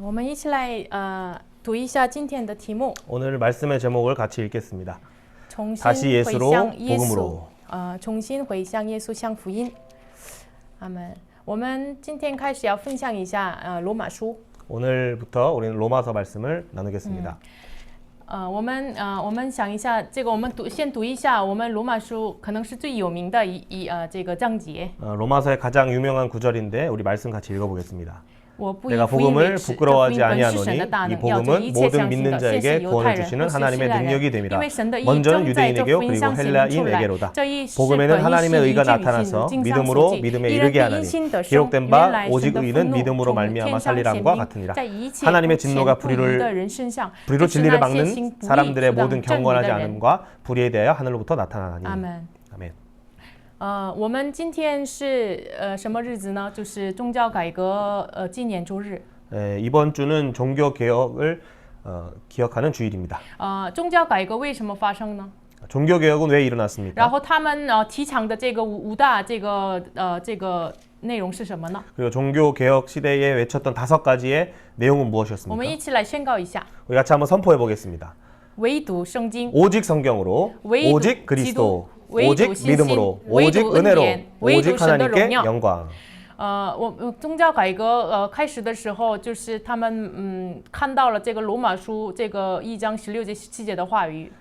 我们一起来读一下今天的题目。 오늘 말씀의 제목을 같이 읽겠습니다. 重新 다시 回 예수로 向耶稣 복음으로. 重新回向耶稣向福音。阿门。我们今天开始要分享一下罗马书。 오늘부터 우리는 로마서 말씀을 나누겠습니다. 我们想一下，这个我们先读一下我们罗马书可能是最有名的这个章节。 로마서의 가장 유명한 구절인데 우리 말씀 같이 읽어보겠습니다. 我不以 내가 福音为 복음을 耻，这福音 부끄러워하지 本是神的 아니하노니 大 이 能，要救 복음은 一切 모든 相信 믿는 的，先是 자에게 犹太 구원을 人 주시는 和希 하나님의 腊人， 능력이 因 됨이라. 为神的义 먼저는 正在这 유대인에게요 福音 그리고 上显明出来。 헬라인에게로다. 这一是 복음에는 本意是 하나님의 以 의가 至于信 나타나서 经上 믿음으로 所记， 믿음에 一人 이르게 因 하나니 信得生， 기록된 原 바 来神 오직 的愤 의는 怒 믿음으로 从 말미암아 天上显 살리라함과 明， 같으니라. 在一切 하나님의 不虔 진노가 不义的 불의를 人身上， 불의로 就是 진리를 那些行 막는 不义 사람들의 阻挡 모든 正义 경건하지 的人。 않음과 불의에 대하여 하늘로부터 나타나니. 阿门。 아멘. 我们今天是什么日子呢？就是宗教改革纪念周日。 이번 주는 종교 개혁을 기억하는 주일입니다. 宗教改革为什么发生呢？ 종교 개혁은 왜 然 일어났습니까? 后他们提倡的这个五大这个内容是什么呢？ 그리고 종교 개혁 시대에 외쳤던 5가지의 내용은 我们 무엇이었습니까? 一起来宣告一下： 우리 같이 한번 선포해 보겠습니다. 唯独圣经， 오직 성경으로, 唯独 오직 基督， 그리스도, 唯独 오직 信心， 믿음으로, 唯 오직 独恩 은혜로, 典，唯独 오직 神的荣 하나님께 耀。 영광. 宗教改革开始的时候，就是他们看到了这个罗马书这个1章16节17节的话语。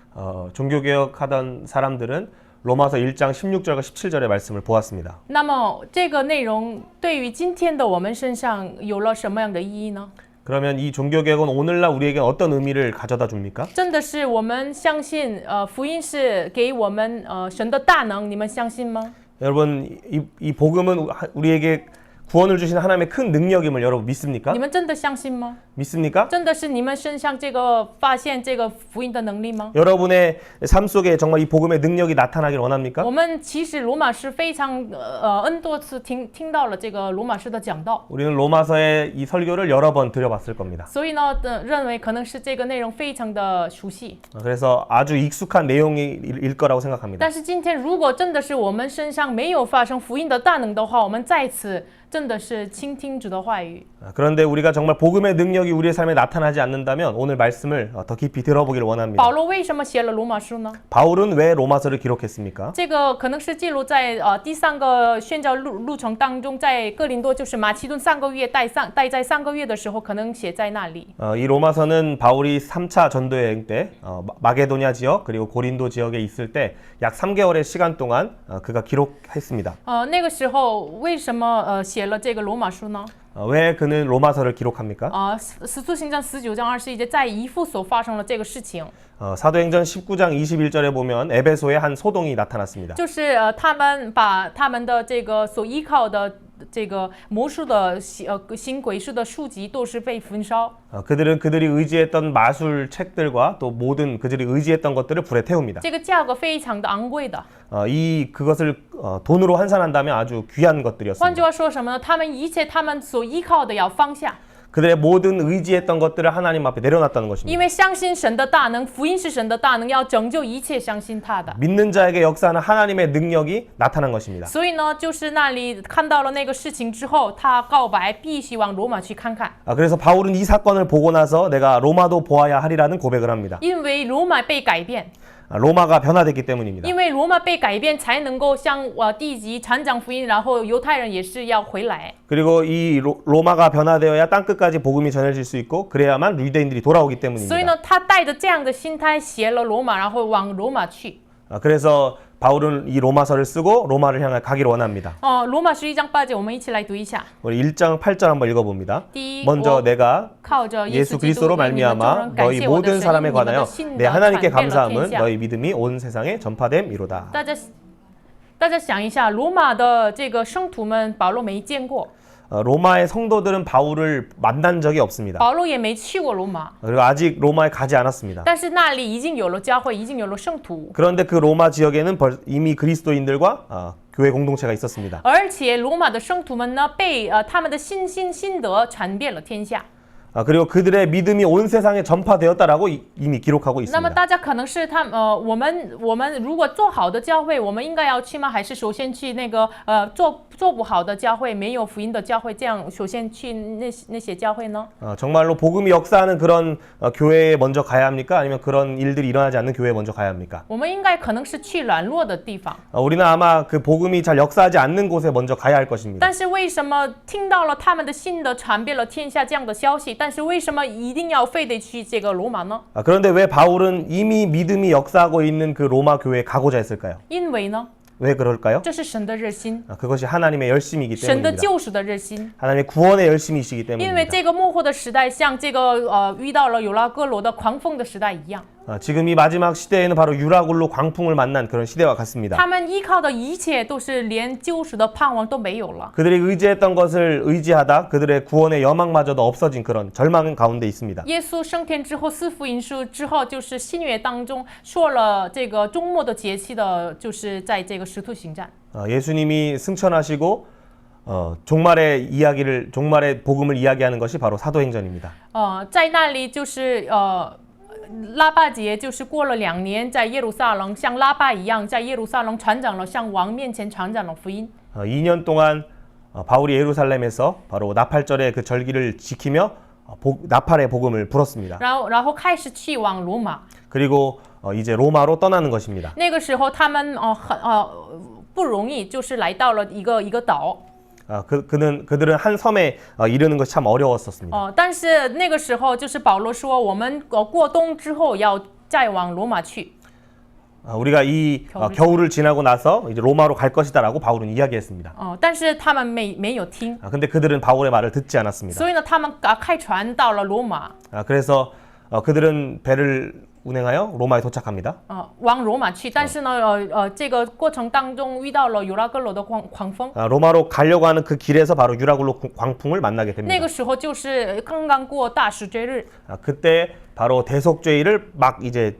종교 개혁하던 사람들은 로마서 1장 16절과 17절의 말씀을 보았습니다. 那么这个内容对于今天的我们身上有了什么样的意义呢？ 그러면 이 종교 개혁은 오늘날 우리에게 어떤 의미를 가져다 줍니까? 真的是我们相信福音是给我们神的大能，你们相信吗？ 여러분 이 복음은 우리에게 구원을 주시는 하나님의 큰 능력임을 여러분 믿습니까? 你们真的相信吗？ 믿습니까? 真的是你们身上这个发现这个福音的能力吗？ 여러분의 삶 속에 정말 이 복음의 능력이 나타나길 원합니까? 我们其实罗马诗非常N多次听到了这个罗马诗的讲道， 우리는 로마서의 이 설교를 여러 번 들어봤을 겁니다. 所以呢，认为可能是这个内容非常的熟悉。 그래서 아주 익숙한 내용일 거라고 생각합니다. 但是今天如果真的是我们身上没有发生福音的大能的话，我们再次真的是倾听主的话语。 그런데 우리가 정말 복음의 능력이 우리의 삶에 나타나지 않는다면 오늘 말씀을 더 깊이 들어보길 원합니다. 保罗为什么写了罗马书呢？ 바울은 왜 로마서를 기록했습니까? 这个可能是记录在第3个宣教路程当中，在哥林多就是马其顿3个月待在3个月的时候，可能写在那里。 이 로마서는 바울이 3차 전도 여행 때 마게도냐 지역 그리고 고린도 지역에 있을 때 약 3개월의 시간 동안 그가 기록했습니다. 那个时候为什么写了这个罗马书呢？ 왜 그는 로마서를 기록합니까? 使徒行传19章21节，在以弗所发生了这个事情， 사도행전 19장 21절에 보면 에베소에 한 소동이 나타났습니다. 就是他们把他们的这个所依靠的这个魔术的行鬼术的书籍都是被焚烧。 그들이 의지했던 마술 책들과 또 모든 그들이 의지했던 것들을 불에 태웁니다. 这个价格非常的昂贵的。 그것을 돈으로 환산한다면 아주 귀한 换句 것들이었습니다. 话说什么呢？他们一切他们所依靠的要放下， 그들의 모든 의지했던 것들을 하나님 앞에 내려놨다는 因 것입니다. 为相信神的大能，福音是神的大能，要拯救一切相信他的。 믿는 자에게 역사하는 하나님의 능력이 나타난 것입니다. 所以呢，就是那里看到了那个事情之后，他告白必须往罗马去看看， 그래서 바울은 이 사건을 보고 나서 내가 로마도 보아야 하리라는 고백을 합니다. 因为罗马被改变， 로마가 변화됐기 때문입니다. 因为罗马被改变，才能够向地级传讲福音，然后犹太人也是要回来。 그리고 이 로마가 변화되어야 땅 끝까지 복음이 전해질 수 있고 그래야만 유대인들이 돌아오기 所以 때문입니다. 呢，他带着这样的心态写了罗马，然后往罗马去。 그래서 바울은 이 로마서를 쓰고 로마를 향해 가기를 원합니다. 罗马书1章8节，我们一起来读一下。 우리 1장 8절 한번 읽어봅니다. 第一， 먼저 我 내가 靠着耶 예수 稣基督 그리스도로 为你们众 말미암아 人感 너희 谢我的 모든 神，因 사람에 你们的 관하여 信 내 的 하나님께 传遍了天 감사함은 下。 너희 믿음이 온 세상에 전파됨이로다. 大家想一下，罗马的这个圣徒们，保罗没见过， 로마의 성도들은 바울을 만난 적이 없습니다. 保罗也没去过罗马， 그리고 아직 로마에 가지 않았습니다. 但是那里已经有了教会，已经有了圣徒， 그런데 그 로마 지역에는 이미 그리스도인들과 교회 공동체가 있었습니다. 而且罗马的圣徒们呢，被他们的信心心得传遍了天下。 그리고 그들의 믿음이 온 세상에 전파되었다라고 이미 기록하고 那么 있습니다. 大家可能是我们如果做好的教会，我们应该要去吗？还是首先去那个做不好的教会，没有福音的教会，这样首先去那些教会呢？ 정말로 복음이 역사하는 그런 교회에 먼저 가야 합니까? 아니면 그런 일들이 일어나지 않는 교회에 먼저 가야 합니까? 我们应该可能是去软弱的地方， 우리는 아마 그 복음이 잘 역사하지 않는 곳에 먼저 가야 할 것입니다. 但是为什么听到了他们的信的传遍了天下这样的消息，但是为什么一定要非得去这个罗马呢？ 그런데 왜 바울은 이미 믿음이 역사하고 있는 그 로마 교회에 가고자 했을까요? 因为呢， 왜 그럴까요? 这是神的热心， 그것이 하나님의 열심이기 神的 때문입니다. 救赎的热心。 하나님의 구원의 열심이시기 因为 때문입니다. 这个幕后的时代，像这个遇到了有拉哥罗的狂风的时代一样， 지금 이 마지막 시대에는 바로 유라굴로 광풍을 만난 그런 시대와 같습니다. 他们依靠的一切都是连救赎的盼望都没有了。 그들이 의지했던 것을 의지하다 그들의 구원의 여망마저도 없어진 그런 절망 가운데 있습니다. 耶稣升天之后，四福音书之后，就是新约当中说了这个终末的节期的，就是在这个使徒行传。 예수님이 승천하시고 종말의 복음을 이야기하는 것이 바로 사도행전입니다. 在那里就是拉巴节，就是过了2年，在耶路撒冷像拉巴一样，在耶路撒冷传讲了，向王面前传讲了福音。 2년 동안 바울이 예루살렘에서 바로 나팔절의 그 절기를 지키며 나팔의 복음을 불었습니다. 然后开始去往罗马。 그리고 이제 로마로 떠나는 것입니다. 那个时候他们不容易，就是来到了一个岛。 그들은 한 섬에 이르는 것이 참 어려웠었습니다. 但是那个时候就是保罗说，我们过冬之后要再往罗马去。 우리가 이 겨울을 지나고 나서 이제 로마로 갈 것이다라고 바울은 이야기했습니다. 但是他们没有听， 근데 그들은 바울의 말을 듣지 않았습니다. 所以呢，他们开船到了罗马， 그래서 그들은 배를 운행하여 로마에 도착합니다. 往罗马去。但是呢，这个过程当中遇到了有拉哥罗的狂风。 로마로 가려고 하는 그 길에서 바로 유라굴로 광풍을 만나게 那 됩니다. 个时候就是刚刚过大十节日， 그때 바로 대속죄일을 막 이제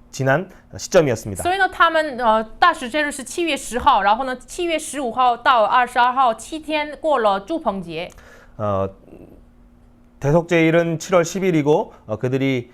지난 시점이었습니다. 所以呢，他们大十节日是7月10号，然后呢7月15号到22号7天过了住棚节。 대속죄일은 7월 10일이고 그들이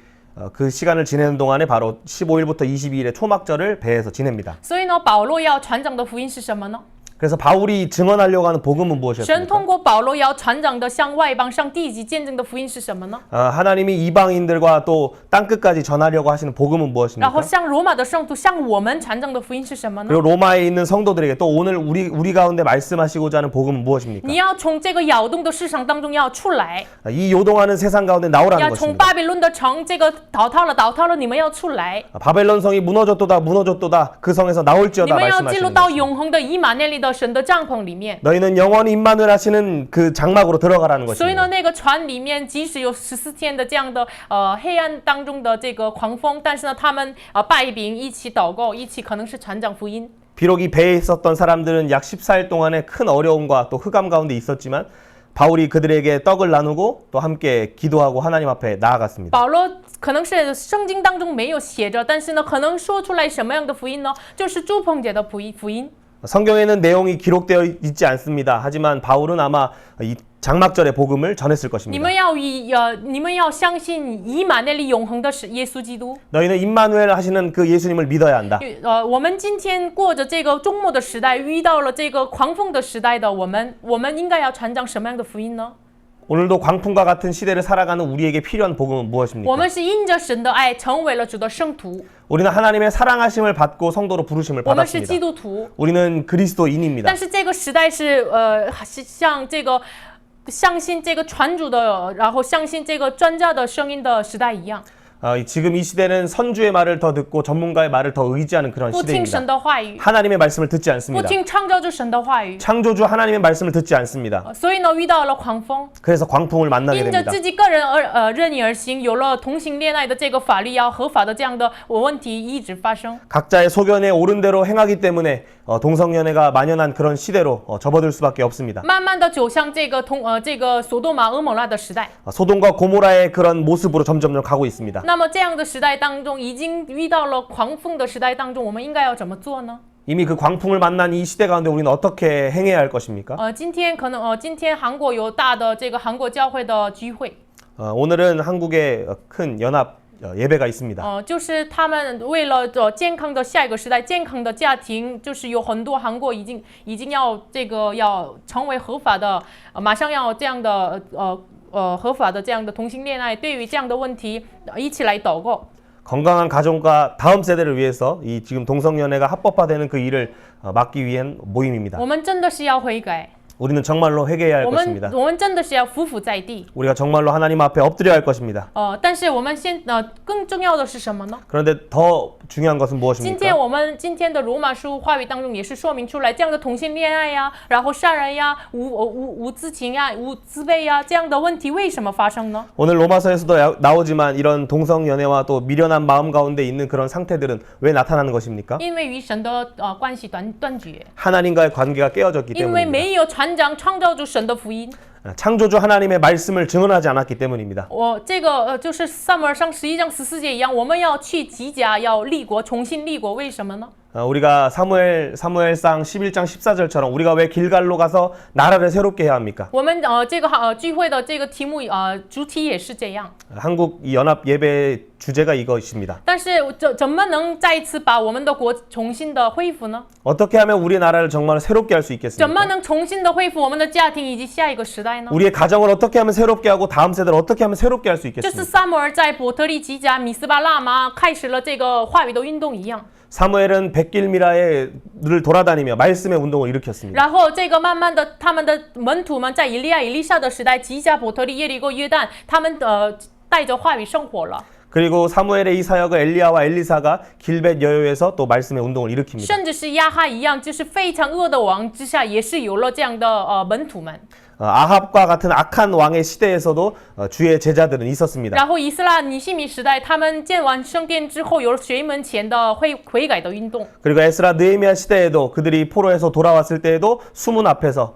그 시간을 지내는 동안에 바로 15일부터 22일의 초막절을 배에서 지냅니다. 所以呢，保罗要传讲的福音是什么呢？ 그래서 바울이 증언하려고 하는 복음은 神 무엇이었습니까? 通过保罗要传讲的向外邦、向地级见证的福音是什么呢？ 하나님이 이방인들과 또 땅끝까지 전하려고 하시는 복음은 然 무엇입니까? 后向罗马的圣徒、向我们传讲的福音是什么呢？ 그리고 로마에 있는 성도들에게 또 오늘 우리 가운데 말씀하시고자 하는 복음은 무엇입니까? 你要从这个摇动的市场当中要出来， 이 요동하는 세상 가운데 나오라는 要从 것입니다. 巴比伦的城这个倒塌了，你们要出来， 바벨론 성이 무너졌도다 그 성에서 你 나올지어다 们要进入 말씀하시는 到 것입니다. 永恒的以马内利的神的帐篷里面。 너희는 영원히 임마누엘 하시는 그 장막으로 들어가라는 所以呢， 것입니다. 那个船里面即使有14天的这样的黑暗当中的这个狂风，但是呢，他们拜饼，一起祷告，一起可能是传讲福音。 비록 이 배에 있었던 사람들은 약 14일 동안의 큰 어려움과 또 흑암 가운데 있었지만 바울이 그들에게 떡을 나누고 또 함께 기도하고 하나님 앞에 나아갔습니다. 保罗可能是圣经当中没有写着，但是呢，可能说出来什么样的福音呢？就是祝棚节的福音。 성경에는 내용이 기록되어 있지 않습니다. 하지만 바울은 아마 이 장막절의 복음을 전했을 你 것입니다. 们要相信以马内利永恒的是耶稣基督。 너희는 임마누엘 하시는 그 예수님을 믿어야 한다. 我们今天过着这个周末的时代，遇到了这个狂风的时代的我们应该要传讲什么样的福音呢？ 오늘도 광풍과 같은 시대를 살아가는 우리에게 필요한 복음은 我 무엇입니까? 们是因着神的爱成为了主的圣徒， 우리는 하나님의 사랑하심을 받고 성도로 부르심을 我们是基 받았습니다. 督徒。 우리는 그리스도인입니다. 但是这个时代是像这个相信这个传主的，然后相信这个专家的声音的时代一样， 지금 이 시대는 선주의 말을 더 듣고 전문가의 말을 더 의지하는 그런 不听神 시대입니다. 的话语， 하나님의 말씀을 듣지 不 않습니다. 听创造主神的话语， 창조주 하나님의 말씀을 듣지 않습니다. 所以呢，遇到了狂风， 그래서 광풍을 만나게 因着 됩니다. 自己个人任意而行，有了同性恋爱的这个法律要合法的这样的问题一直发生。 각자의 소견에 옳은 대로 행하기 때문에 동성연애가 만연한 그런 시대로 접어들 수밖에 없습니다. 慢慢的走向这个索多玛、俄摩拉的时代。 소돔과 고모라의 그런 모습으로 점점 가고 있습니다. 那么这样的时代当中，已经遇到了狂风的时代当中，我们应该要怎么做呢？ 이미 그 광풍을 만난 이 시대 가운데 우리는 어떻게 행해야 할 것입니까? 今天韩国有大的这个韩国教会的聚会， 오늘은 한국에 큰 연합 예배가 있습니다. 就是他们为了健康的下一个时代、健康的家庭，就是有很多韩国已经要这个要成为合法的，马上要这样的合法的这样的同性恋爱，对于这样的问题，一起来祷告。 건강한 가정과 다음 세대를 위해서 이 지금 동성연애가 합법화되는 그 일을 막기 위한 모임입니다. 我们真的是要悔改， 우리는 정말로 회개해야 할 것입니다. 我们真的是要匍匐在地。 우리가 정말로 하나님 앞에 엎드려야 할 것입니다. 但是我们更重要的是什么呢？ 그런데 더 중요한 것은 今 무엇입니까? 天我们今天的罗马书话语当中也是说明出来，这样的同性恋爱呀，然后杀人呀、无知情呀、无自卑呀这样的问题为什么发生呢？ 오늘 로마서에서도 나오지만 이런 동성연애와 또 미련한 마음 가운데 있는 그런 상태들은 왜 나타나는 것입니까? 因为与神的关系断绝， 하나님과의 관계가 깨어졌기 因为 때문입니다. 没有传造主神的福音。 창조주 하나님의 말씀을 증언하지 않았기 때문입니다. 这个就是撒母耳上11章14节一样，我们要去吉甲，要立国，重新立国，为什么呢？ 우리가 사무엘상 11장 14절처럼 우리가 왜 길갈로 가서 나라를 새롭게 해야 합니까? 我们这个聚会的这个题目主题也是这样。 한국 이 연합 예배 주제가 이것입니다. 但是怎么能再一次把我们的国重新的恢复呢？ 어떻게 하면 우리 나라를 정말 새롭게 할 수 怎么 있겠습니까? 能重新的恢复我们的家庭以及下一个时代呢？ 우리의 가정을 어떻게 하면 새롭게 하고 다음 세대를 어떻게 하면 새롭게 할 수 就是 있겠습니까? 撒母耳在伯特利吉甲、米斯巴拉玛开始了这个话语的运动一样。 사무엘은 백길미라를 돌아다니며 말씀의 운동을 일으켰습니다. 然后这个慢慢的，他们的门徒们在以利亚、以利沙的时代，吉甲、伯特利、耶利哥、约旦，他们带着话语生活了。 그리고 사무엘의 이 사역을 엘리야와 엘리사가 길벳 여호에서 또 말씀의 운동을 일으킵니다. 甚至是亚哈一样，就是非常恶的王之下，也是有了这样的门徒们。 아합과 같은 악한 왕의 시대에서도 주의 제자들은 있었습니다. 然后以斯拉尼西米时代，他们建完圣殿之后，有了学门前的悔改的运动。 그리고 에스라 느헤미야 시대에도 그들이 포로에서 돌아왔을 때에도 수문 앞에서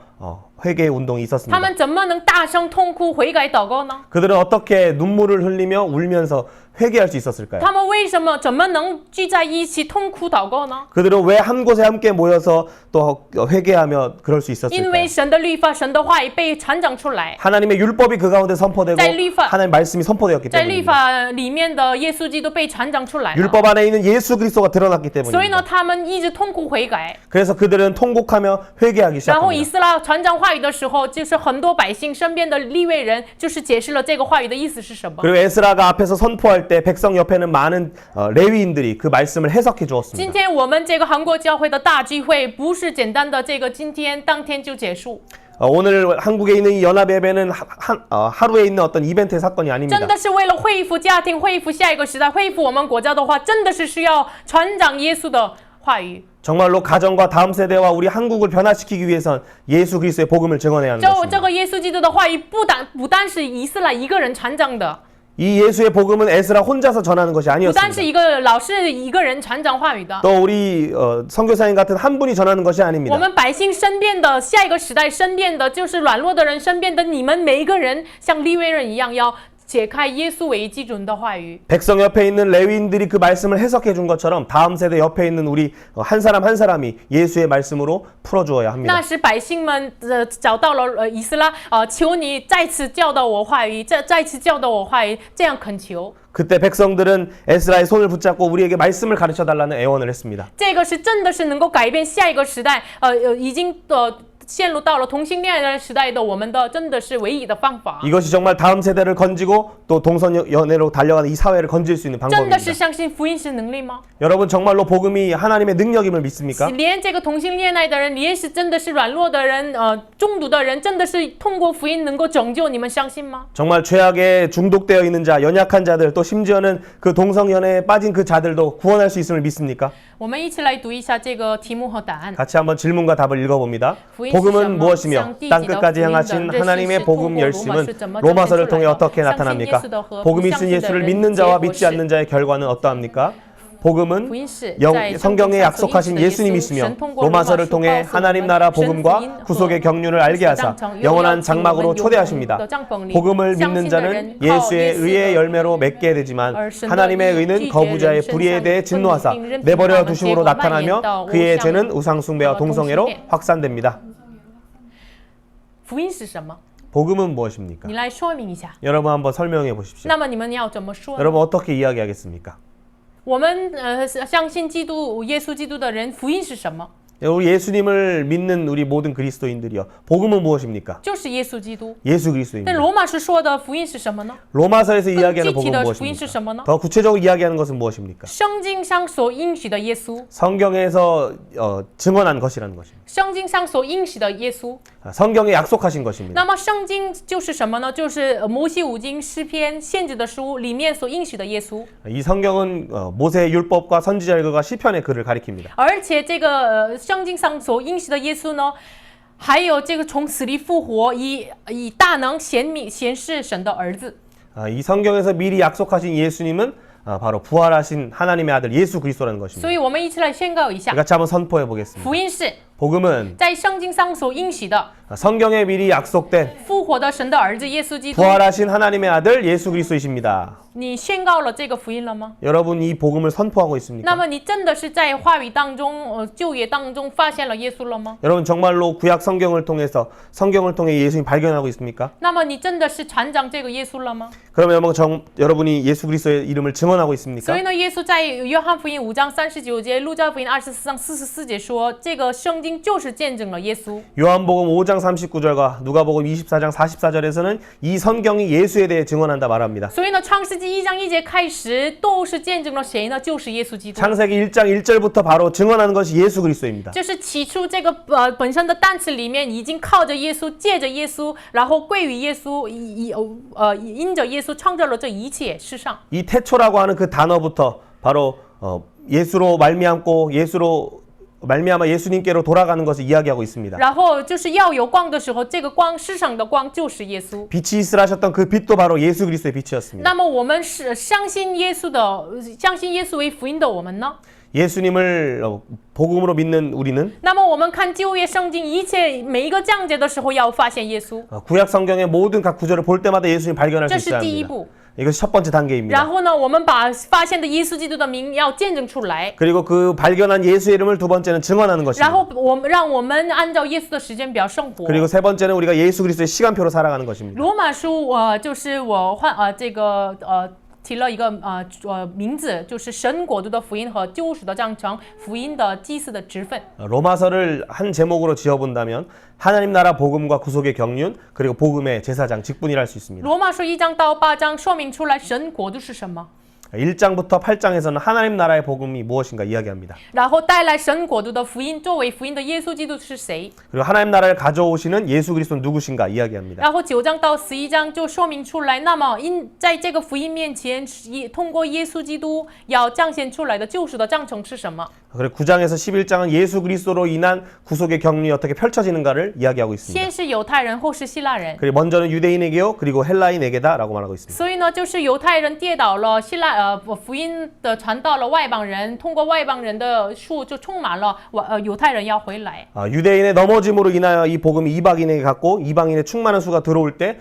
회개의 운동이 他 있었습니다. 们怎么能大声痛哭悔改祷告呢？ 그들은 어떻게 눈물을 흘리며 울면서 회개할 수 있었을까요? 他们为什么怎么能聚在一起痛哭祷告呢？ 그들은 왜 한 곳에 함께 모여서 또 회개하며 그럴 수 因 있었을까요? 为神的律法、神的话语被传讲出来， 하나님의 율법이 그 가운데 선포되고 在律法 하나님의 말씀이 선포되었기 在律 때문입니다. 法里面的耶稣基督被传讲出来了。 율법 안에 있는 예수 그리스도가 드러났기 所以呢， 때문입니다. 他们一直痛哭悔改。 그래서 그들은 통곡하며 회개하기 然后以 시작합니다. 斯拉传讲话语的时候，就是很多百姓身边的利未人，就是解释了这个话语的意思是什么。 그리고 에스라가 앞에서 선포할 때 백성 옆에는 많은 레위인들이 그 말씀을 해석해 今 주었습니다. 天我们这个韩国教会的大聚会，不是简单的这个今天当天就结束， 오늘 한국에 있는 이 연합 예배는 하루에 있는 어떤 이벤트의 사건이 真 아닙니다. 的是为了恢复家庭、恢复下一个时代、恢复我们国家的话，真的是需要传讲耶稣的话语。 정말로 가정과 다음 세대와 우리 한국을 변화시키기 위해선 예수 그리스도의 복음을 증언해야 하는 这 것입니다. 个耶稣基督的话语不单是以斯拉一个人传讲的， 이 예수의 복음은 에스라 혼자서 전하는 것이 不单是 아니었습니다. 一个老师一个人传讲话语的。 또 우리 선교사님 같은 한 분이 전하는 것이 我 아닙니다. 们百姓身边的下一个时代身边的就是软弱的人身边的你们每一个人，像利未人一样，要解开耶稣为基准的话语。 백성 옆에 있는 레위인들이 그 말씀을 해석해 준 것처럼 다음 세대 옆에 있는 우리 한 사람 한 사람이 예수의 말씀으로 풀어주어야 那 합니다. 时百姓们找到了以斯拉，求你再次教导我话语，再次教导我话语，这样恳求。 그때 백성들은 에스라의 손을 붙잡고 우리에게 말씀을 가르쳐 달라는 애원을 했습니다. 这个是真的是能够改变下一个时代，已经陷入到了同性恋爱时代的我们的真的是唯一的方法。 이것이 정말 다음 세대를 건지고 또 동성연애로 달려가는 이 사회를 건질 수 있는 真的 방법입니다. 是相信福音是能力吗？ 여러분 정말로 복음이 하나님의 능력임을 믿습니까? 连这个同性恋爱的人，连是真的是软弱的人，中毒的人，真的是通过福音能够拯救，你们相信吗？ 정말 죄악에 중독되어 있는 자, 연약한 자들, 또 심지어는 그 동성연애에 빠진 그 자들도 구원할 수 있음을 믿습니까? 我们一起来读一下这个题目和答案。 같이 한번 질문과 답을 읽어봅니다. 복음은 복음은 무엇이며 무엇이며 땅 끝까지 향하신 하나님의 복음 열심은 로마서를 통해 어떻게 나타납니까? 복음이 신 예수를 믿는 자와 믿지 않는 자의 결과는 어떠합니까? 복음은 성경에 약속하신 예수님이시며 로마서를 통해 하나님 나라 복음과 구속의 경륜을 알게 하사 영원한 장막으로 초대하십니다. 복음을 믿는 자는 예수의 의의 열매로 맺게 되지만 하나님의 의는 거부자의 불의에 대해 진노하사 내버려 두심으로 나타나며 그의 죄는 우상숭배와 동성애로 확산됩니다. 福音是什么？ 복음은 무엇입니까? 你来说明一下。 여러분 한번 설명해 보십시오. 那么你们要怎么说呢？ 여러분 어떻게 이야기하겠습니까? 我们相信基督耶稣基督的人，福音是什么？ 우리 예수님을 믿는 우리 모든 그리스도인들이요. 복음은 무엇입니까? 就是耶稣基督。 예수 但 그리스도입니다. 罗马书说的福音是什么呢？ 로마서에서 이야기하는 具体 복음은 的福音是什么 무엇입니까? 呢？ 더 구체적으로 이야기하는 것은 무엇입니까? 圣经上所应许的耶稣， 성경에서 증언한 것이라는 것입니다. 圣经上所应许的耶稣。 성경에 약속하신 것입니다. 那么圣经就是什么呢？就是摩西五经、诗篇、先知的书里面所应许的耶稣。 이 성경은 모세의 율법과 선지자의 글과 시편의 글을 가리킵니다. 而且这个圣经上所应许的耶稣呢，还有这个从死里复活，以大能显示神的儿子。 이 성경에서 미리 약속하신 예수님은 바로 부활하신 하나님의 아들 예수 그리스도라는 것입니다. 所以我们一起来宣告一下， 같이 한번 선포해 보겠습니다. 福音是 복음은 在圣经上所应许的 성경에 미리 약속된 复活的神的儿子耶稣基督。 부활하신 하나님의 아들 예수 그리스도이십니다. 你宣告了这个福音了吗？ 여러분 이 복음을 선포하고 那 있습니까? 么你真的是在话语当中、旧约当中发现了耶稣了吗？ 여러분 정말로 구약 성경을 통해서 성경을 통해 예수님 발견하고 있습니까? 那么你真的是传讲这个耶稣了吗？ 그러면 여러분이 예수 그리스도의 이름을 증언하고 所 있습니까? 以呢，耶稣在约翰福音5章39节、路加福音24章44节说，这个圣经就是见证了耶稣。 요한복음 5장 39절과 누가복음 24장 44절에서는 이 성경이 예수에 대해 증언한다 말합니다. 所以呢，创世纪1章1节开始都是见证了谁呢？就是耶稣基督。 창세기 1장 1절부터 바로 증언하는 것이 예수 그리스도입니다. 就是起初这个本身的单词里面已经靠着耶稣、借着耶稣，然后归于耶稣，因着耶稣创造了这一切世上。 이 태초라고 하는 그 단어부터 바로 예수로 말미암고 예수로 말미암아 예수님께로 돌아가는 것을 이야기하고 있습니다. 然后就是要有光的时候，这个光世上的光就是耶稣。 빛이 있으라 하셨던 그 빛도 바로 예수 그리스도의 빛이었습니다. 那么我们是相信耶稣为福音的我们呢？ 예수님을 복음으로 믿는 우리는 那么我们看旧约圣经每一个章节的时候，要发现耶稣， 구약 성경의 모든 각 구절을 볼 때마다 예수님 발견할 수 这是 있어야 第一 합니다. 步。 이것이 첫 번째 단계입니다. 然后呢，我们把发现的耶稣基督的名要见证出来。 그리고 그 발견한 예수의 이름을 두 번째는 증언하는 然 것입니다. 后让我们按照耶稣的时间表生活。 그리고 세 번째는 우리가 예수 그리스도의 시간표로 살아가는 것입니다. 罗马书就是我提了一个名字，就是神国度的福音和救赎的章程，福音的祭祀的职分。 로마서를 한 제목으로 지어본다면 하나님 나라 복음과 구속의 경륜 그리고 복음의 제사장 직분이라 할 수 있습니다. 罗马书1章到8章说明出来神国度是什么， 1장부터 8장에서는 하나님 나라의 복음이 무엇인가 이야기합니다. 然后带来神国度的福音，作为福音的耶稣基督是谁？ 그리고 하나님 나라를 가져오시는 예수 그리스도는 누구신가 이야기합니다. 然后9章到11章就说明出来，那么在这个福音面前，通过耶稣基督要彰显出来的救赎的章程是什么？ 그리고 9장에서 11장은 예수 그리스도로 인한 구속의 경륜이 어떻게 펼쳐지는가를 이야기하고 있습니다. 先是犹太人，后是希腊人。 그리고 먼저는 유대인에게요, 그리고 헬라인에게다라고 말하고 있습니다. 所以呢，就是犹太人跌倒了，福音的传到了外邦人，通过外邦人的数就充满了犹太人要回来。 유대인의 넘어짐으로 인하여 이 복음이 이방인에게 갔고 이방인의 충만한 수가 돌아올 때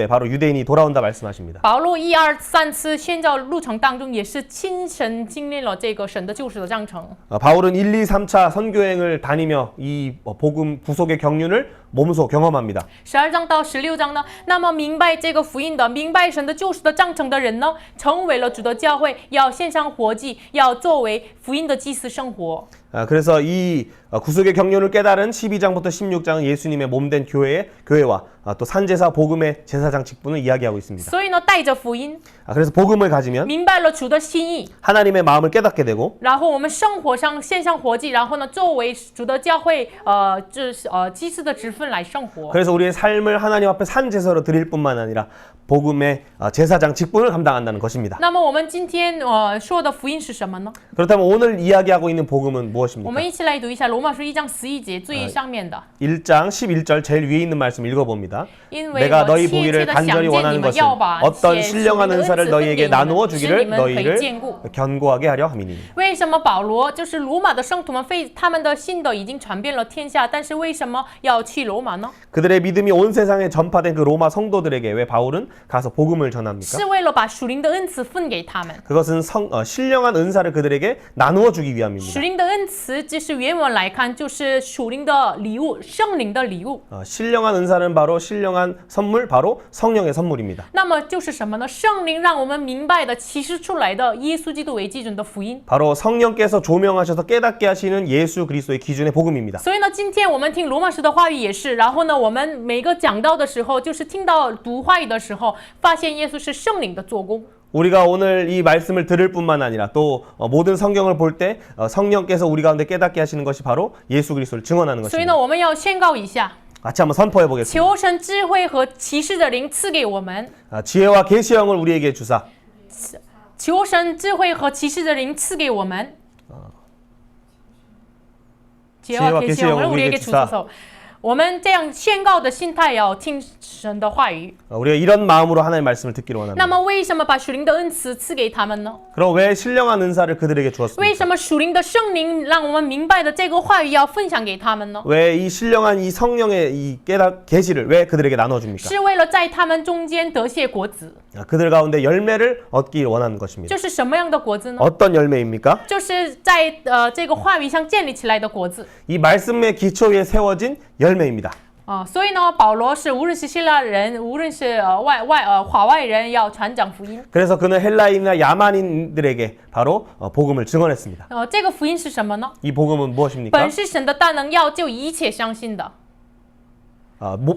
바로 유대인이 돌아온다 말씀하십니다. 保罗1、2、3次宣教路程当中，也是亲身经历了这个神的救赎的章程。 바울은 1, 2, 3차 선교행을 다니며 이 복음 구속의 경륜을 몸소 경험합니다. 12章到16章呢，那么明白这个福音的、明白神的救赎的章程的人呢，成为了主的教会，要献上活祭，要作为福音的祭司生活。 그래서 이 구속의 경륜을 깨달은 12장부터 16장은 예수님의 몸된 교회와 또 산제사 복음의 제사장 직분을 이야기하고 있습니다. 所以呢，带着福音， 그래서 복음을 가지면 明白了主的心意， 하나님의 마음을 깨닫게 되고 然后我们生活上献上活祭，然后呢，作为主的教会，祭司的职分来生活。 그래서 우리의 삶을 하나님 앞에 산제사로 드릴 뿐만 아니라 복음의 제사장 직분을 감당한다는 것입니다. 那么我们今天说的福音是什么呢？ 그렇다면 오늘 이야기하고 있는 복음은 我 무엇입니까? 们一起来读一下罗马书1章11节最上面的。 1장 11절 제일 위에 있는 말씀 읽어봅니다. 因为 내가 我 너희 切切 보기를 的想 간절히 见你 원하는 们 것은 要把 어떤 且 신령한 属灵的 은사를 恩赐 너희에게 分给你 나누어 们，使 주기를 你们可以 너희를 坚固。 견고하게 하려 함이니. 为什么保罗就是罗马的圣徒们他们的信都已经传遍了天下，但是为什么要去罗马呢？ 그들의 믿음이 온 세상에 전파된 그 로마 성도들에게 왜 바울은 가서 복음을 전합니까? 是为了把属灵的恩赐分给他们。 그것은 신령한 은사를 그들에게 나누어 주기 위함입니다. 属灵的恩赐，就是原文来看，就是属灵的礼物，圣灵的礼物。 신령한 은사는 바로 신령한 선물, 바로 성령의 선물입니다. 那么就是什么呢？圣灵让我们明白的启示出来的耶稣基督为基准的福音。 바로 성령께서 조명하셔서 깨닫게 하시는 예수 그리스도의 기준의 복음입니다. 所以呢，今天我们听罗马书的话语也是，然后呢，我们每个讲道的时候，就是听到读话语的时候，发现耶稣是圣灵的做工。 우리가 오늘 이 말씀을 들을 뿐만 아니라 또 모든 성경을 볼 때 성령께서 우리 가운데 깨닫게 하시는 것이 바로 예수 그리스도를 증언하는 所以 것입니다. 呢，我们要宣告一下， 같이 한번 선포해 보겠습니다. 求神智慧和启示的灵赐给我们， 지혜와 계시형을 우리에게 주사 求神智慧和启示的灵赐给我们。 지혜와 계시형을 우리에게 주소서. 我们这样宣告的心态要听神的话语。 우리가 이런 마음으로 하나님의 말씀을 듣기를 那 원합니다. 么为什么把属灵的恩赐赐给他们呢？ 그럼 왜 신령한 은사를 그들에게 为 주었습니까? 什么属灵的圣灵让我们明白的这个话语要分享给他们呢？ 왜 이 신령한 이 성령의 이 계시를 왜 그들에게 나눠줍니까? 是为了在他们中间得些果子。 그들 가운데 열매를 얻기 원하는 것입니다. 这是什么样的果子呢？ 어떤 열매입니까? 就是在这个话语上建立起来的果子。 이 말씀의 기초 위에 세워진 열매입니다. 所以呢，保罗是无论是希腊人，无论是华外人，要传讲福音。 그래서 그는 헬라인이나 야만인들에게 바로 복음을 증언했습니다. 这个福音是什么呢？ 이 복음은 무엇입니까? 本是神的大能，要救一切相信的。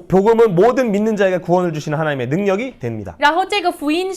복음은 모든 믿는 자에게 구원을 주시는 하나님의 능력이 됩니다. 然后这个福音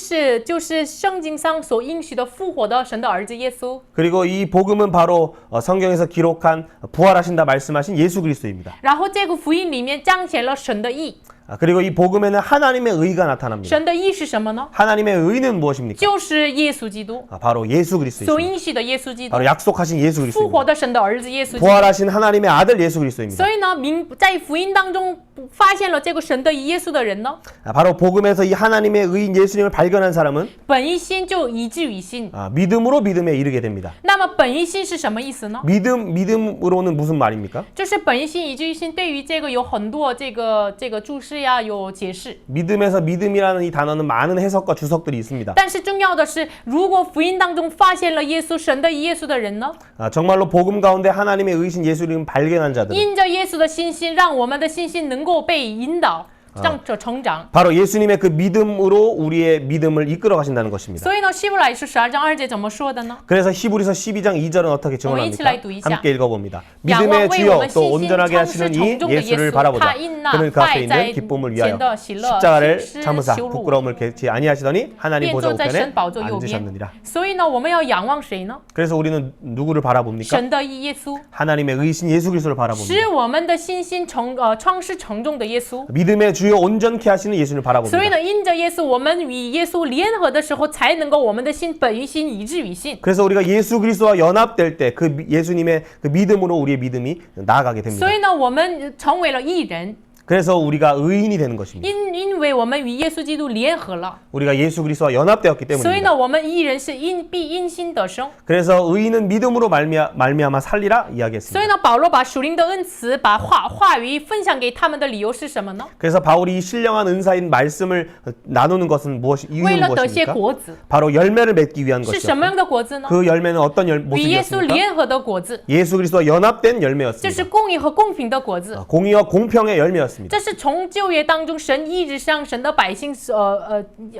就是圣经上所应许的复活的神的儿子耶稣。 그리고 이 복음은 바로 성경에서 기록한 부활하신다 말씀하신 예수 그리스도입니다. 然后这个福音里面彰显了神的义。 그리고 이 복음에는 하나님의 의가 나타납니다. 神的义是什么呢？ 하나님의 의는 무엇입니까? 就是耶稣基督， 바로 예수 所 그리스도입니다. 应许的耶稣基督， 바로 약속하신 예수 复活 그리스도입니다. 的神的儿子耶稣基督。 부활하신 하나님의 아들 예수 그리스도입니다. 所以呢，在福音当中发现了这个神的耶稣的人呢， 바로 복음에서 이 하나님의 의인 예수님을 발견한 사람은 本一心就以至于信。 믿음으로 믿음에 이르게 됩니다. 那么本一心是什么意思呢？ 믿음으로는 무슨 말입니까? 就是本一心以至于信，对于这个有很多这个注释呀，有解释。 믿음에서 믿음이라는 이 단어는 많은 해석과 주석들이 있습니다. 但是重要的是，如果福音当中发现了耶稣神的耶稣的人呢， 정말로 복음 가운데 하나님의 의신 예수님을 발견한 자들 因着耶稣的信心，让我们的信心能够被引导，让着成长。 바로 예수님의 그 믿음으로 우리의 믿음을 이끌어 가신다는 것입니다. 所以呢，希伯来书12章2节怎么说的呢？ 그래서 히브리서 12장 2절은 어떻게 증언합니까? 함께 읽어봅니다. 仰望 믿음의 为我 주여 们 또 信心 온전하게 创始 하시는 成 이 终的耶 예수를 稣， 바라보자. 他因那 그는 그 앞에 败在 있는 기쁨을 前 위하여 的喜乐， 십자가를 轻施 참으사 羞辱， 부끄러움을 개치 아니하시더니 하나님 便 보좌 坐在 우편에 神宝座右边。 앉으셨느니라. 所以呢，我们要仰望谁呢？ 그래서 우리는 누구를 바라봅니까? 神的耶稣， 하나님의 의신 예수 그리스도를 바라봅니다. 使我们的信心创始成终的耶稣。 믿음의 주여 온전케 하시는 예수님을 所以 바라봅니다. 呢，因着耶稣，我们与耶稣联合的时候，才能够我们的心本于心，以至于信。 그래서 우리가 예수 그리스도와 연합될 때 그 예수님의 그 믿음으로 우리의 믿음이 나아가게 됩니다. 所以呢，我们成为了义人， 그래서 우리가 의인이 되는 것입니다. 因为我们与耶稣基督联合了， 우리가 예수 그리스도와 연합되었기 所以 때문입니다. 呢，我们义人是必因心得生。 그래서 의인은 믿음으로 말미암아 살리라 所以 이야기했습니다. 呢，保罗把属灵的恩赐，把话语分享给他们的理由是什么呢？ 그래서 바울이 이 신령한 은사인 말씀을 나누는 것은 为 이유는 了得些 무엇입니까? 果子， 바로 열매를 맺기 위한 是什么 것이었고 样的果子呢？ 그 열매는 어떤 与耶稣 모습이었습니까? 联合的果子， 예수 그리스도와 연합된 这是 열매였습니다. 公义和公平的果子。 공의와 공평의 열매였습니다. 这是从旧约当中神一直向神的百姓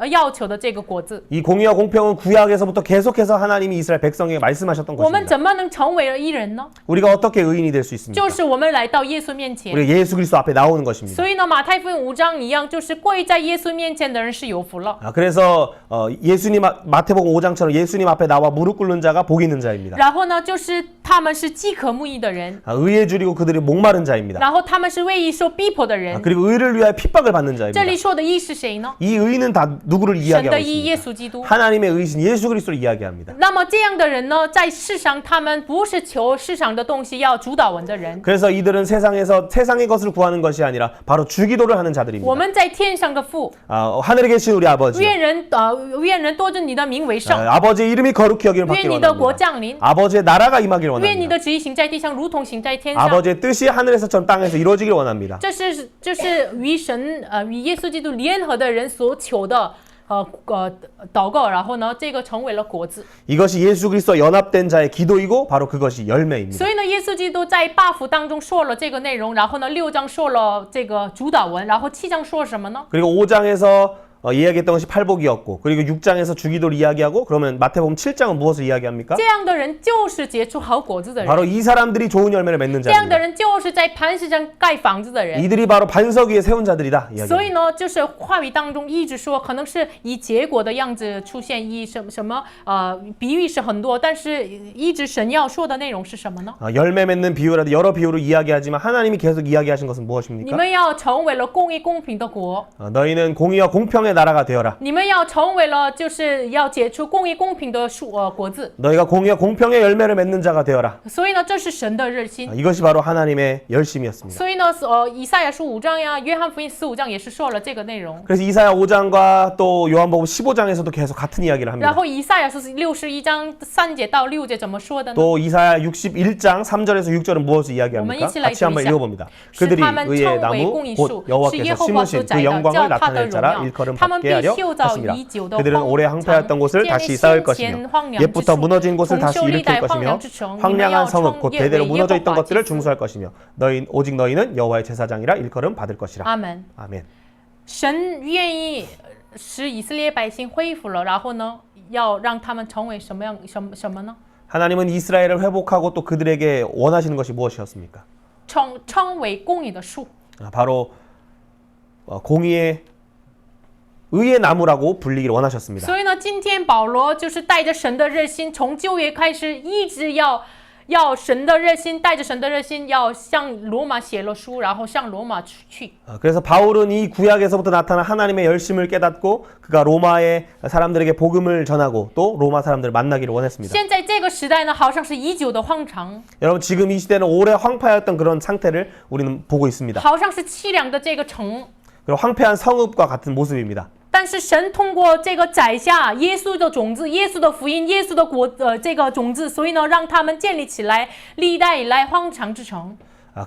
要求的这个果子。 이 공의와 공평은 구약에서부터 계속해서 하나님이 이스라엘 백성에게 말씀하셨던 我们 것입니다. 怎么能成为了义人呢？ 우리가 어떻게 의인이 될 수 있습니까? 就是我们来到耶稣面前。 우리가 예수 그리스도 앞에 나오는 것입니다. 所以呢，马太福音5章一样，就是跪在耶稣面前的人是有福了。 그래서 예수님 마태복음 5장처럼 예수님 앞에 나와 무릎 꿇는 자가 복 있는 자입니다. 然后呢，就是他们是饥渴慕义的人， 의에 줄이고 그들이 목마른 자입니다. 然后他们是为义受逼迫头的人。 그리고 의를 위하여 핍박을 받는 这 자입니다. 里说的义是谁呢？ 이 의는 다 누구를 神 이야기하고 的义耶 있습니다. 稣基督。 하나님의 의신 예수 그리스도를 이야기합니다. 那么这样的人呢，在世上他们不是求世上的东西，要主导我们的人。 그래서 이들은 세상에서 세상의 것을 구하는 것이 아니라 바로 주기도를 하는 我 자들입니다. 们在天上的父， 하늘에 계신 우리 아버지, 愿人多尊你的名为圣， 아버지의 이름이 거룩히 여김을 愿 받기를 你的国 원합니다. 降临， 아버지의 나라가 임하기를 愿你 원합니다. 的旨意行在地上，如同行在天上。 아버지의 뜻이 하늘에서처럼 땅에서 이루어지기를 원합니다. 这是与神与耶稣基督联合的人所求的祷告，然后呢，这个成为了果子。 이것이 예수 그리스도와 연합된 자의 기도이고 바로 그것이 열매입니다. 所以呢，耶稣基督在8福当中说了这个内容，然后呢，6章说了这个主导文，然后7章说什么呢？ 그리고 5장에서 이야기했던 것이 팔복이었고 그리고 6장에서 주기도를 이야기하고 그러면 마태복음 7장은 무엇을 이야기합니까? 这样的人就是结出好果子的人。 바로 이 사람들이 좋은 열매를 맺는 这样的 자입니다. 人就是在磐石上盖房子的人。 이들이 바로 반석 위에 세운 자들이다 所 이야기합니다. 以呢，就是话语当中一直说，可能是以结果的样子出现，以什么比喻是很多，但是一直神要说的内容是什么呢？ 열매 맺는 비유라도 여러 비유로 이야기하지만 하나님이 계속 이야기하신 것은 你 무엇입니까? 们要成为了公义公平的国， 너희는 공의와 공평의 나라가 되어라. 你们要成为了就是要结出公义公平的果子。 너희가 공의와 공평의 열매를 맺는 자가 되어라. 所以呢，这是神的热心。 이것이 바로 하나님의 열심이었습니다. 所以呢，以赛亚书5章呀，约翰福音15章也是说了这个内容。 그래서 이사야 5장과 또 요한복음 15장에서도 계속 같은 이야기를 然 합니다. 后以赛亚书61章3节到6节怎么说的呢？ 또 이사야 61장 3절에서 6절은 무엇을 이야기합니까? 같이 한번 읽어봅니다. 그들이 의의 나무 곧 여호와께서 심으신 그 영광을 나타낼 자라 일컬음 받게 하려 하십니다. 그들은 오래 황폐했던 곳을 다시 쌓을 것이며 옛부터 무너진 곳을 다시 일으킬 것이며 황량한 성읍 곧 대대로 무너져 있던 것들을 중수할 것이며 오직 너희는 여호와의 제사장이라 일컬음 받을 것이라. 阿门。 아멘. 神愿意使以色列百姓恢复了，然后呢，要让他们成为什么呢？ 하나님은 이스라엘을 회복하고 또 그들에게 원하시는 것이 무엇이었습니까? 成为公义的树。 바로 공의의 의의 나무라고 불리기를 원하셨습니다. 所以呢，今天保罗就是带着神的热心，从旧约开始，一直要神的热心，带着神的热心，要向罗马写了书，然后向罗马去。 그래서 바울은 이 구약에서부터 나타난 하나님의 열심을 깨닫고 그가 로마의 사람들에게 복음을 전하고 또 로마 사람들을 만나기를 원했습니다. 现在这个时代呢，好像是已久的荒场， 여러분 지금 이 시대는 오래 황폐하였던 그런 상태를 우리는 보고 있습니다. 好像是凄凉的这个城。 그리고 황폐한 성읍과 같은 모습입니다. 但是神通过这个摘下耶稣的种子，耶稣的福音，耶稣的这个种子，所以呢，让他们建立起来历代以来荒场之城。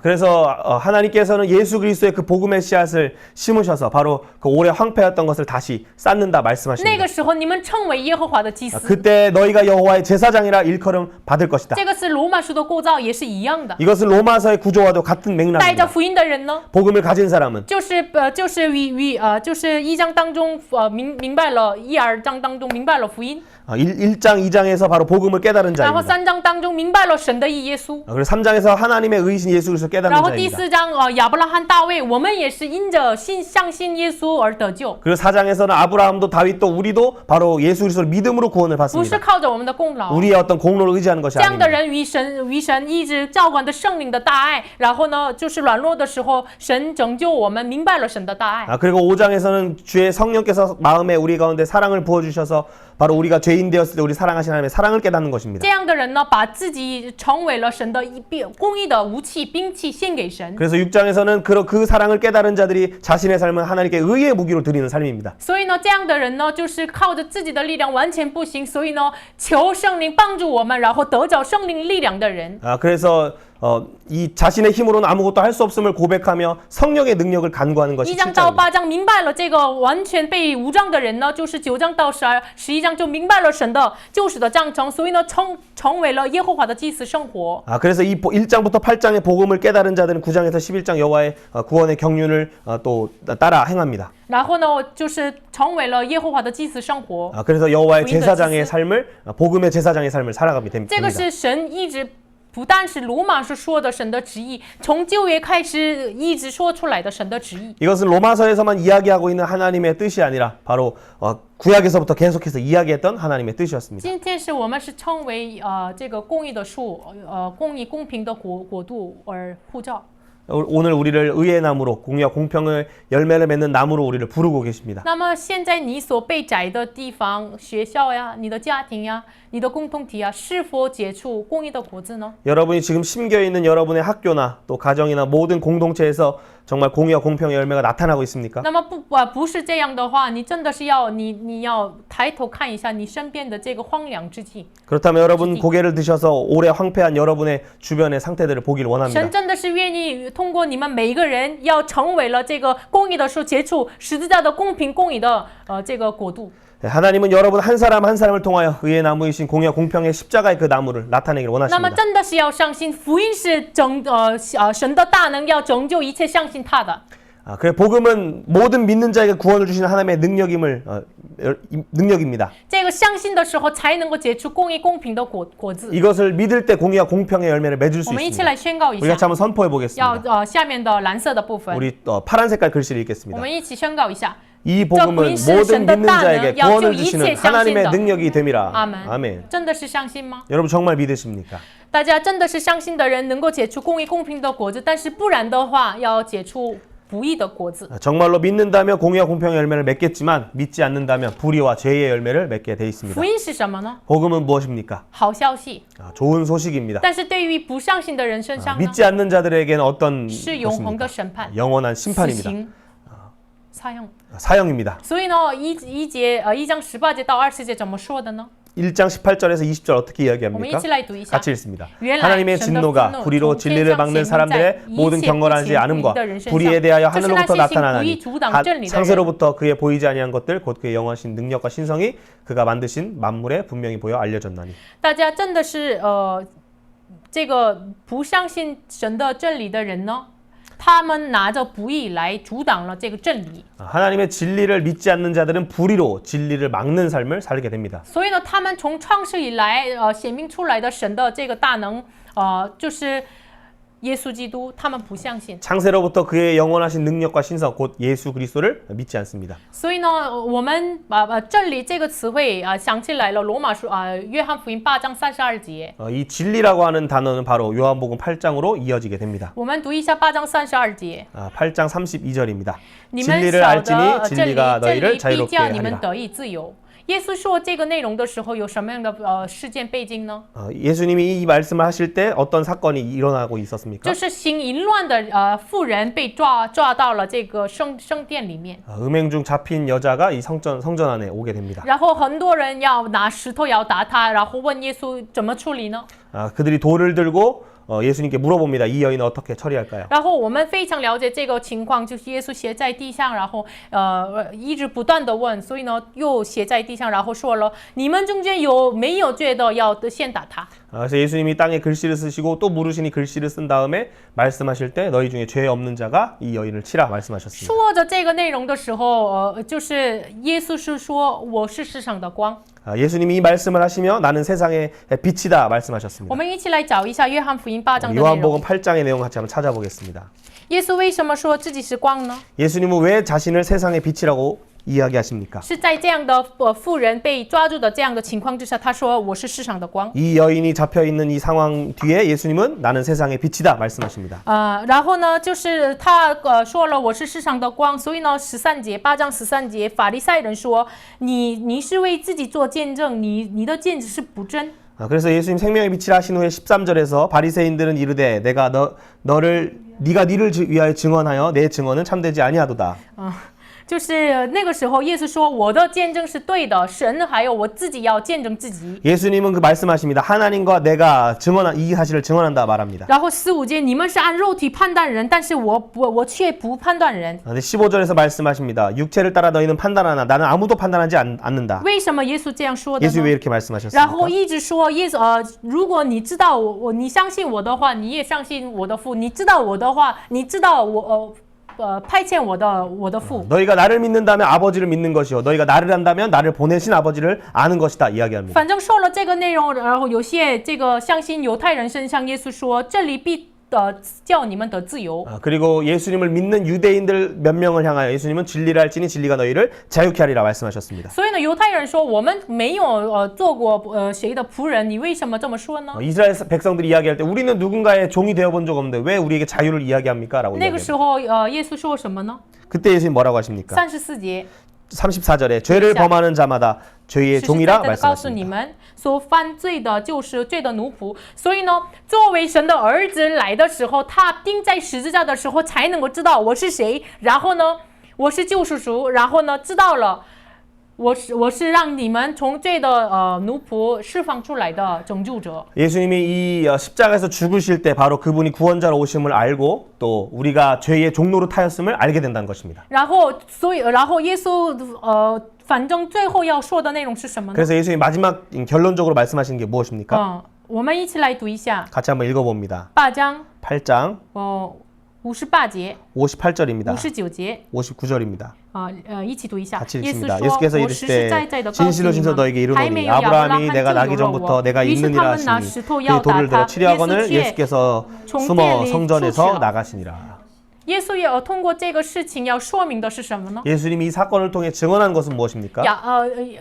그래서 하나님께서는 예수 그리스도의 그 복음의 씨앗을 심으셔서 바로 그 오래 황폐했던 것을 다시 쌓는다 那 말씀하십니다. 个时候，你们称为耶和华的祭司。 그때 너희가 여호와의 제사장이라 일컬음 받을 것이다. 这个是罗马书的构造，也是一样的。 이것은 로마서의 구조와도 같은 带着 맥락입니다. 福音的人呢， 복음을 가진 사람은 就是1章当中明白了，1、2章当中明白了福音， 1장, 2장에서 바로 복음을 깨달은 然后 자입니다. 3章当中明白了神的义耶稣， 그리고 3장에서 하나님의 의신 예수 그리스도 然 깨닫는 后第 자입니다. 4章亚伯拉罕、大卫，我们也是因着相信耶稣而得救， 그리고 4장에서는 아브라함도 다윗도 우리도 바로 예수 그리스도를 믿음으로 구원을 不是 받습니다. 靠着我们的功劳。 우리의 어떤 공로를 의지하는 것이 这样的 아닙니다. 人与神一直浇灌的圣灵的大爱，然后呢，就是软弱的时候，神拯救我们，明白了神的大爱。 그리고 5장에서는 주의 성령께서 마음에 우리 가운데 사랑을 부어주셔서 바로 우리가 죄인 되었을 때 우리 사랑하신 하나님의 사랑을 깨닫는 것입니다. 这样的人呢，把自己成为了神的公义的武器、兵器，献给神。 그래서 6장에서는 그 사랑을 깨달은 자들이 자신의 삶은 하나님께 의의 무기로 드리는 삶입니다. 所以呢，这样的人呢，就是靠着自己的力量完全不行，所以呢，求圣灵帮助我们，然后得着圣灵力量的人。 그래서 이 자신의 힘으로는 아무것도 할 수 없음을 고백하며 성령의 능력을 간구하는 것이 1章到 7장입니다. 8章明白了这个完全被无障的人呢，就是9章到11章就明白了神的救赎的章程，所以呢，成为了耶和华的祭司生活。 그래서 이 1장부터 8장의 복음을 깨달은 자들은 9장에서 11장 여호와의 구원의 경륜을 또 따라 행합니다. 然后呢，就是成为了耶和华的祭司生活。 그래서 여호와의 제사장의 삶을 복음의 제사장의 삶을 살아가게 됩니다. 这个是神一直。不但是罗马是说的神的旨意，从旧约开始一直说出来的神的旨意。 이것은 로마서에서만 이야기하고 있는 하나님의 뜻이 아니라 바로 구약에서부터 계속해서 이야기했던 하나님의 뜻이었습니다. 今天是我们是称为这个公义的树，公义公平的国度而呼召。 오늘 우리를 의의 나무로 공의와 공평의 열매를 맺는 나무로 우리를 부르고 계십니다. 那么现在你所被宰的地方，学校呀，你的家庭呀，你的共同体呀，是否结出公义的果子呢？ 여러분이 지금 심겨 있는 여러분의 학교나 또 가정이나 모든 공동체에서 정말 공의와 공평의 열매가 나타나고 있습니까? 那么不是这样的话，你真的是要你要抬头看一下你身边的这个荒凉之地。 그렇다면 여러분 고개를 드셔서 오래 황폐한 여러분의 주변의 상태들을 보기를 원합니다. 神真的是愿意通过你们每一个人，要成为了这个公义的时候，结出十字架的公平公义的这个国度。 하나님은 여러분 한 사람 한 사람을 통하여 의의 나무이신 공의와 공평의 십자가의 그 나무를 나타내기를 那么 원하십니다. 真的是要相信福音是神的大能，要拯救一切相信他的。 그래 복음은 모든 믿는 자에게 구원을 주시는 하나님의 능력입니다. 这个相信的时候，才能够结出公义公平的果子。 이것을 믿을 때 공의와 공평의 열매를 맺을 수 我们一起 있습니다. 来宣告一 우리가 下， 한번 선포해 보겠습니다. 要下面的蓝色的部分， 우리 파란 색깔 글씨를 我 읽겠습니다. 们一起宣告一下。 이 복음은 모든 믿는 자에게 구원을 주시는 하나님의 능력이 됨이라. 아멘. 真的是相信吗？ 여러분 정말 믿으십니까? 大家真的是相信的人能够结出公义公平的果子，但是不然的话，要结出不义的果子。 정말로 믿는다면 공의와 공평의 열매를 맺겠지만 믿지 않는다면 불의와 죄의 열매를 맺게 돼 있습니다. 福音是什么呢？ 복음은 무엇입니까? 好消息。 좋은 소식입니다. 但是对于不相信的人身上呢， 믿지 않는 자들에게는 어떤 是永恒 것입니까? 的审判， 영원한 死 심판입니다. 刑，사형。 사형입니다. 所以呢，1章18节到20节怎么说的呢？ 1장 18절에서 20절 어떻게 我们一 이야기합니까? 起来读一下。 같이 읽습니다. 原来 하나님의 神的 진노가 愤怒 불의로 从 진리를 天上 막는 显明在 사람들의 一 모든 切 경건하지 不虔 않음과 的人身 불의에 上， 대하여 这是那 하늘로부터 些行不义 나타나나니 阻挡真理的人。 창세로부터 그의 보이지 아니한 것들 곧 그의 영원하신 능력과 신성이 그가 만드신 만물에 분명히 보여 알려졌나니. 大家真的是这个不相信神的真理的人呢，他们拿着不义来阻挡了这个真理。 하나님의 진리를 믿지 않는 자들은 불의로 진리를 막는 삶을 살게 됩니다. 所以呢，他们从创世以来显明出来的神的这个大能，就是耶稣基督，他们不相信。 창세로부터 그의 영원하신 능력과 신성 곧 예수 그리스도를 믿지 않습니다. 所以呢，我们把真理这个词汇想起来了，罗马书约翰福音8章32节。 이 진리라고 하는 단어는 바로 요한복음 8장으로 이어지게 됩니다. 我们读一下8章32节。 8장 32절입니다. 你们 진리를 晓 알지니 得真理， 진리가 真理 너희를 必 자유롭게 叫你们 하리라. 得以自由。耶稣说这个内容的时候，有什么样的事件背景呢？ 예수님이 이 말씀을 하실 때 어떤 사건이 일어나고 있었습니까? 就是行淫乱的妇人被抓到了这个圣殿里面， 음행 중 잡힌 여자가 이 성전 안에 오게 됩니다. 然后很多人要拿石头要打他，然后问耶稣怎么处理呢？ 그들이 돌을 들고 예수님께 물어봅니다. 이 여인은 어떻게 처리할까요? 然后我们非常了解这个情况，就是耶稣写在地上，然后一直不断的问，所以呢又写在地上，然后说了，你们中间有没有觉得要先打他？ 그래서 예수님이 땅에 글씨를 쓰시고 또 물으시니 글씨를 쓴 다음에 말씀하실 때 너희 중에 죄 없는 자가 이 여인을 치라 말씀하셨습니다. 说着这个内容的时候，就是耶稣是说我是世上的光。 예수님이 이 말씀을 하시며 나는 세상의 빛이다 말씀하셨습니다. 我们一起来找一下约翰福音8章的内容。 요한복음 8장의 내용 같이 한번 찾아보겠습니다. 耶稣为什么说自己是光呢？ 예수님은 왜 자신을 세상의 빛이라고 이야기하십니까? 是在这样的妇人被抓住的这样的情况之下，他说我是世上的光。 이 여인이 잡혀 있는 이 상황 뒤에 예수님은 나는 세상의 빛이다 말씀하십니다. 然后呢，就是他说了我是世上的光，所以呢8章13节，法利赛人说你是为自己做见证，你的见证是不真。 그래서 예수님 생명의 빛이라 하신 후에 13절에서 바리새인들은 이르되 내가 네가 니를 위하여 증언하여 내 증언은 참되지 아니하도다. 就是那个时候，耶稣说：“我的见证是对的，神还有我自己要见证自己。” 예수님은 그 말씀하십니다. 하나님과 내가 증언한 이 사실을 증언한다 말합니다. 然后15节，你们是按肉体判断人，但是我却不判断人。 15절에서 말씀하십니다. 육체를 따라 너희는 판단하나 나는 아무도 판단하지 않는다. 为什么耶稣这样说的 예수 왜 呢？ 이렇게 말씀하셨습니까? 然后一直说如果你知道你相信我的话，你也相信我的父；你知道我的话，你知道我派遣我的父。 너희가 나를 믿는다면 아버지를 믿는 것이요 너희가 나를 안다면 나를 보내신 아버지를 아는 것이다 이야기합니다. 反正说了这个内容，然后有些这个相信犹太人身上，耶稣说这里必叫你们得自由。 그리고 예수님을 믿는 유대인들 몇 명을 향하여 예수님은 진리를 할지니 진리가 너희를 자유케 하리라 말씀하셨습니다. 所以呢，犹太人说我们没有做过谁的仆人，你为什么这么说呢？ 이스라엘 백성들이 이야기할 때 우리는 누군가의 종이 되어 본 적 없는데 왜 우리에게 자유를 이야기합니까? 라고 那个 이야기합니다. 时候耶稣说什么呢？ 그때 예수님 뭐라고 하십니까? 34节。 34절에 죄를 범하는 자마다 죄의 实实 종이라 在在的告诉你 말씀하십니다. 们，所犯罪的就是罪的奴仆。所以呢，作为神的儿子来的时候，他钉在十字架的时候，才能够知道我是谁。然后呢，我是救赎主。然后呢，知道了，我是让你们从罪的奴仆释放出来的拯救者。 예수님이 이 십자가에서 죽으실 때 바로 그분이 구원자로 오심을 알고 또 우리가 죄의 종로로 타였음을 알게 된다는 것입니다. 然后耶稣反正最后要说的内容是什么呢？ 그래서 예수님이 마지막 결론적으로 말씀하시는 게 무엇입니까? 我们一起来读一下 같이 한번 읽어봅니다. 8章 8장 58节 58절입니다. 59节 59절입니다. 一起读一下。 같이 耶稣 읽습니다. 说： 예수께서 我实实在在 이르시되 的告诉 진실로 你 진실로 们， 너에게 还没 이르노니 有亚伯拉 아브라함이 罕 내가 就 나기 有了 전부터 我。 내가 于是 있느니라 他们拿 하시니 石头 그의 要打 돌을 들어 他。 치려 耶稣 하거늘 却 예수께서 从 숨어 殿里出去 성전에서 了。 나가시니라. 耶稣也通过这个事情要说明的是什么呢？ 예수님이 이 사건을 통해 증언한 것은 무엇입니까?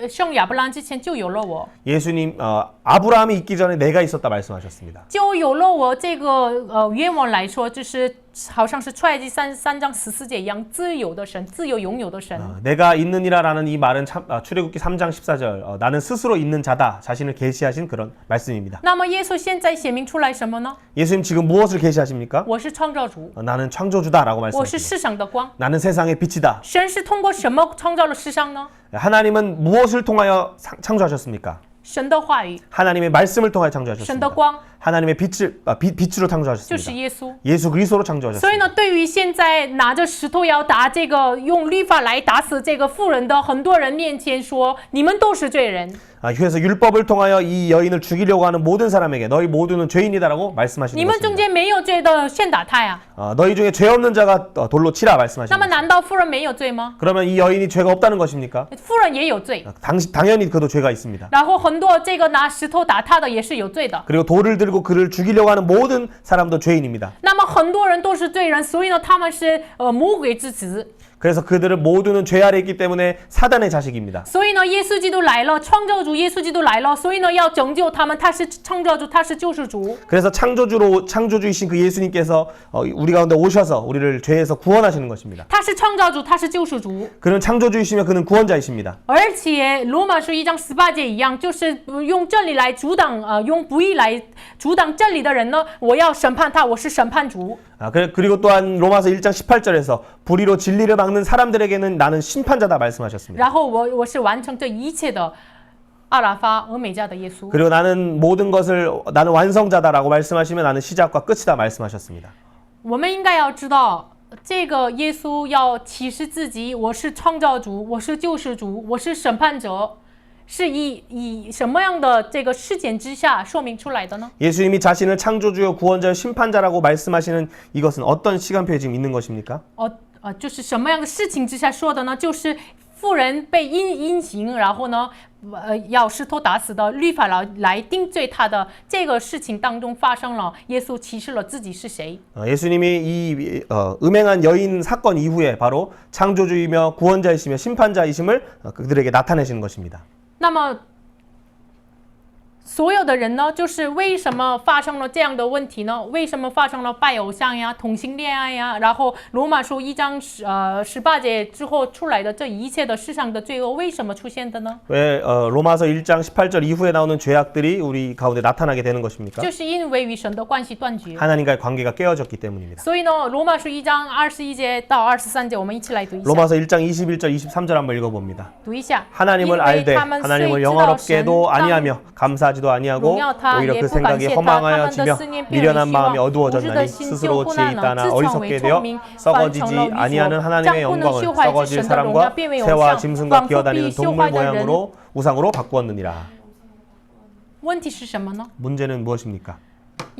生亚伯拉罕之前就有了我， 예수님 아브라함이 있기 전에 내가 있었다 말씀하셨습니다. 就有了我。这个愿望来说，就是好像是出埃及3章14节一样，自由的神，自由拥有的神。 내가 있느니라라는 이 말은 출애굽기 3장 14절 나는 스스로 있는 자다 자신을 계시하신 그런 말씀입니다. 那么耶稣现在显明出来什么呢？ 예수님 지금 무엇을 계시하십니까? 我是创造主， 나는 창조주다라고 我是 말씀하십니다. 世上的光。 나는 세상의 빛이다. 神是通过什么创造了世上呢？ 하나님은 무엇을 통하여 창조하셨습니까? 神的话语， 하나님의 말씀을 통하여 神的 창조하셨습니다. 光 하나님의 빛으로 就是 창조하셨습니다. 耶稣。 예수 그리스도로 所以 창조하셨습니다. 呢，对于现在拿着石头要打这个用律法来打死这个妇人的很多人面前说，你们都是罪人， 그래서 율법을 통하여 이 여인을 죽이려고 하는 모든 사람에게 너희 모두는 죄인이다라고 你 말씀하시는 们中 것입니다. 间没有罪的先打他呀。 너희 중에 죄 없는 자가 돌로 치라 那 말씀하시는 么 것입니다. 难道妇人没有罪吗？ 그러면 이 여인이 죄가 없다는 것입니까? 妇人也有罪， 당연히 그도 죄가 있습니다. 然后很多这个拿石头打他的也是有罪的。 그리고 돌을 들고 그를 죽이려고 하는 모든 사람도 죄인입니다. 那么很多人都是罪人，所以呢，他们是魔鬼之子。 그래서 그들은 모두는 죄 아래 있기 때문에 사단의 자식입니다. 所以呢，耶稣基督来了，创造主耶稣基督来了，所以呢，要拯救他们，他是创造主，他是救世主。 그래서 창조주이신 그 예수님께서 우리 가운데 오셔서 우리를 죄에서 구원하시는 것입니다. 他是创造主，他是救世主。 그는 창조주이시며 그는 구원자이십니다. 而且罗马书1章18节一样，就是用真理来阻挡用不义来阻挡真理的人呢，我要审判他，我是审判主。 그리고 또한 로마서 1장 18절에서 불의로 진리를 막는 사람들에게는 나는 심판자다 말씀하셨습니다. 然后我是完成这一切的阿拉法俄美加的耶稣。 그리고 나는 모든 것을 나는 완성자다라고 말씀하시며 나는 시작과 끝이다 말씀하셨습니다. 我们应该要知道，这个耶稣要启示自己，我是创造主，我是救世主，我是审判者。 是以什么样的这个事件之下说明出来的呢？ 예수님이 자신을 창조주요 구원자요 심판자라고 말씀하시는 이것은 어떤 시간표에 지금 있는 것입니까? 就是什么样的事情之下说的呢？就是妇人被阴行，然后呢，要石头打死的律法来定罪他的这个事情当中发生了，耶稣启示了自己是谁。 예수님이 이 음행한 여인 사건 이후에 바로 창조주이며 구원자이시며 심판자이심을 그들에게 나타내시는 것입니다. 那么，所有的人呢，就是为什么发生了这样的问题呢？为什么发生了拜偶像呀、同性恋爱呀？然后罗马书1章18节之后出来的这一切的世上的罪恶，为什么出现的呢？ 왜 로마서 1장 18절 이후에 나오는 죄악들이 우리 가운데 나타나게 되는 것입니까? 就是因为与神的关系断绝。 하나님과의 관계가 깨어졌기 때문입니다. 所以呢，罗马书1章21节到23节，我们一起来读一下。 로마서 1장 21절 23절 한번 읽어봅니다. 读一下。 하나님을 알되 하나님을 영화롭게도 아니하며 감사하지도 아니하고 오히려 그 생각이 허망하여지며 미련한 마음이 어두워졌나니 스스로 지혜 있다나 어리석게 되어 썩어지지 아니하는 하나님의 영광을 썩어질 사람과 새와 짐승과 기어다니는 동물 모양으로 우상으로 바꾸었느니라. 问题是什么呢？ 문제는 무엇입니까?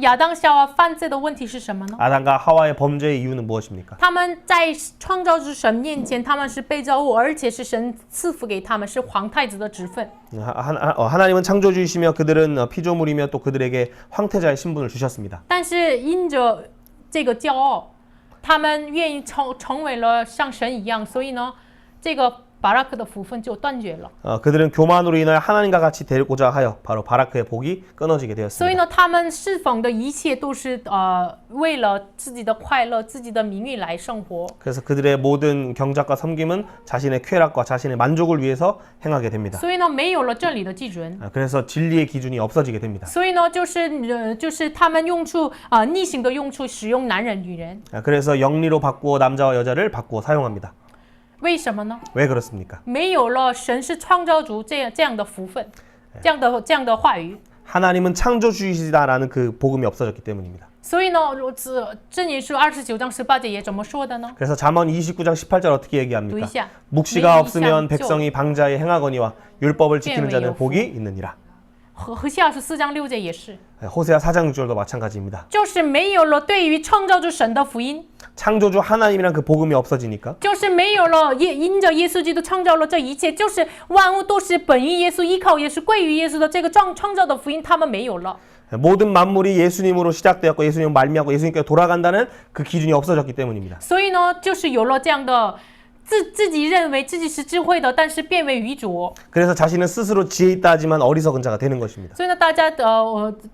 亚当夏娃犯罪的问题是什么呢？ 아담과 하와의 범죄의 이유는 무엇입니까? 他们在创造主神面前，他们是被造物，而且是神赐福给他们，是皇太子的职分。 하나님은 창조주이시며 그들은 피조물이며 또 그들에게 황태자의 신분을 주셨습니다. 但是因着这个骄傲，他们愿意成为了像神一样，所以呢，这个巴拉克的福分就断绝了。 그들은 교만으로 인하여 하나님과 같이 되고자 하여 바로 바라크의 복이 끊어지게 所以 되었습니다. 呢，他们侍奉的一切都是为了自己的快乐、自己的名誉来生活。 그래서 그들의 모든 경작과 섬김은 자신의 쾌락과 자신의 만족을 위해서 행하게 됩니다. 所以呢，没有了真理的基准。 그래서 진리의 기준이 없어지게 됩니다. 所以呢，就是他们用处逆行的用处使用男人、女人。 그래서 영리로 바꾸어 남자와 여자를 바꾸어 사용합니다. 为什么呢？ 왜 그렇습니까? 没有了神是创造主这样的福分，这样的话语。 하나님은 창조주이시다라는 그 복음이 없어졌기 때문입니다. 所以呢，箴言书29章18节也怎么说的呢？ 그래서 잠언 29장 18절 어떻게 读一 얘기합니까? 下。 묵시가 없으면 백성이 방자히 행하거니와 율법을 지키는 자는 복이 있느니라. 和西24章6节也是， 호세아 4장 6절도 마찬가지입니다. 就是没有了对于创造主神的福音， 창조주 하나님이란 그 복음이 없어지니까 就是没有了因着耶稣基督创造了这一切，就是万物都是本于耶稣、依靠耶稣、归于耶稣的这个创造的福音，他们没有了。 모든 만물이 예수님으로 시작되었고 예수님 말미암고 예수님께 돌아간다는 그 기준이 없어졌기 때문입니다. 所以呢，就是有了这样的自己认为自己是智慧的，但是变为愚拙。 그래서 자신은 스스로 지혜 있다 하지만 어리석은 자가 되는 것입니다. 所以呢，大家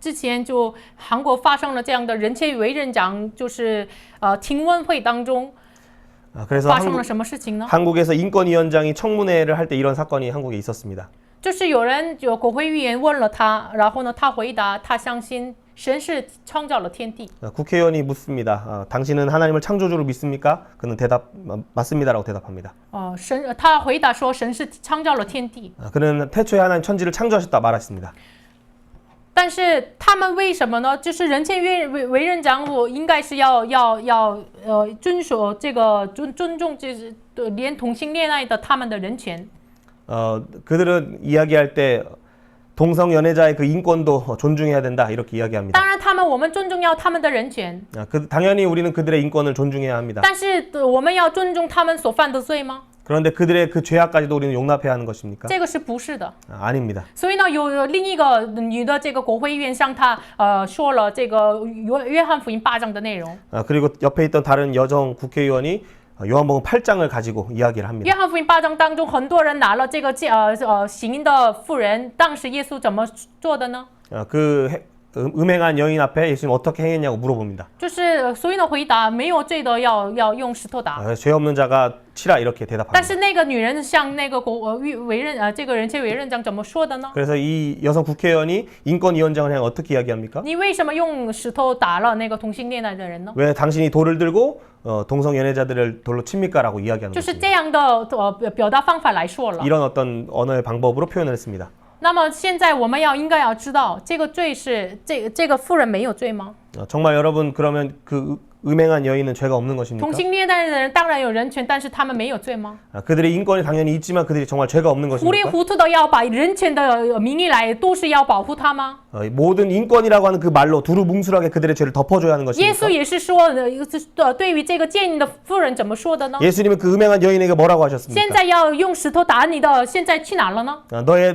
之前就韩国发生了这样的人切委员长就是听问会当中 그래서 发生了什么事情呢？ 한국에서 인권위원장이 청문회를 할 때 이런 사건이 한국에 있었습니다. 就是有国会议员问了他，然后呢，他回答他相信神是创造了天地。 국회의원이 묻습니다. 당신은 하나님을 창조주로 믿습니까? 그는 맞습니다라고 대답합니다. 他回答说神是创造了天地。 그는 태초에 하나님 천지를 창조하셨다 말했습니다. 但是他们为什么呢？就是人权委员长，我应该是要遵守这个尊重，就是连同性恋爱的他们的人权。 그들은 이야기할 때 동성 연애자의 그 인권도 존중해야 된다 이렇게 이야기합니다. 当然，我们尊重他们的人权。 당연히 우리는 그들의 인권을 존중해야 합니다. 但是我们要尊重他们所犯的罪吗？ 그런데 그들의 그 죄악까지도 우리는 용납해야 하는 것입니까? 这个是不是的？ 아닙니다. 所以呢，有另一个女的这个国会议员向他说了这个约翰福音8章的内容。 그리고 옆에 있던 다른 여성 국회의원이 요한복음 8장을 가지고 이야기를 합니다. 约翰福音8章当中，很多人拿了这个行淫的妇人，当时耶稣怎么做的呢？ 그 음행한 여인 앞에 예수님 어떻게 행했냐고 물어봅니다. 就是所以呢，回答没有罪的要用石头打。 죄 없는 자가 치라 이렇게 대답합니다. 但是那个女人向那个这个人切委员长怎么说的呢？ 그래서 이 여성 국회의원이 인권위원장을 향해 어떻게 이야기합니까? 你为什么用石头打了那个同性恋爱的人呢？ 왜 당신이 돌을 들고 동성 연애자들을 돌로 칩니까라고 이야기하는 就是 것입니다. 这样的表达方法来说了。 이런 어떤 언어의 방법으로 표현을 했습니다. 那么现在我们应该要知道，这个罪是这个妇人没有罪吗？ 정말 여러분 그러면 그 음행한 여인은 죄가 없는 것입니까? 同性恋爱的人当然有人权，但是他们没有罪吗？ 그들의 인권이 당연히 있지만 그들이 정말 죄가 없는 糊里 것입니까? 糊涂的要把人权的名义来，都是要保护他吗？ 모든 인권이라고 하는 그 말로 두루뭉술하게 그들의 죄를 덮어줘야 하는 耶 것입니까? 稣也是说，对于这个奸淫的妇人怎么说的呢？ 예수님은 그 음행한 여인에게 뭐라고 现 하셨습니까? 在要用石头打你的，现在去哪了呢？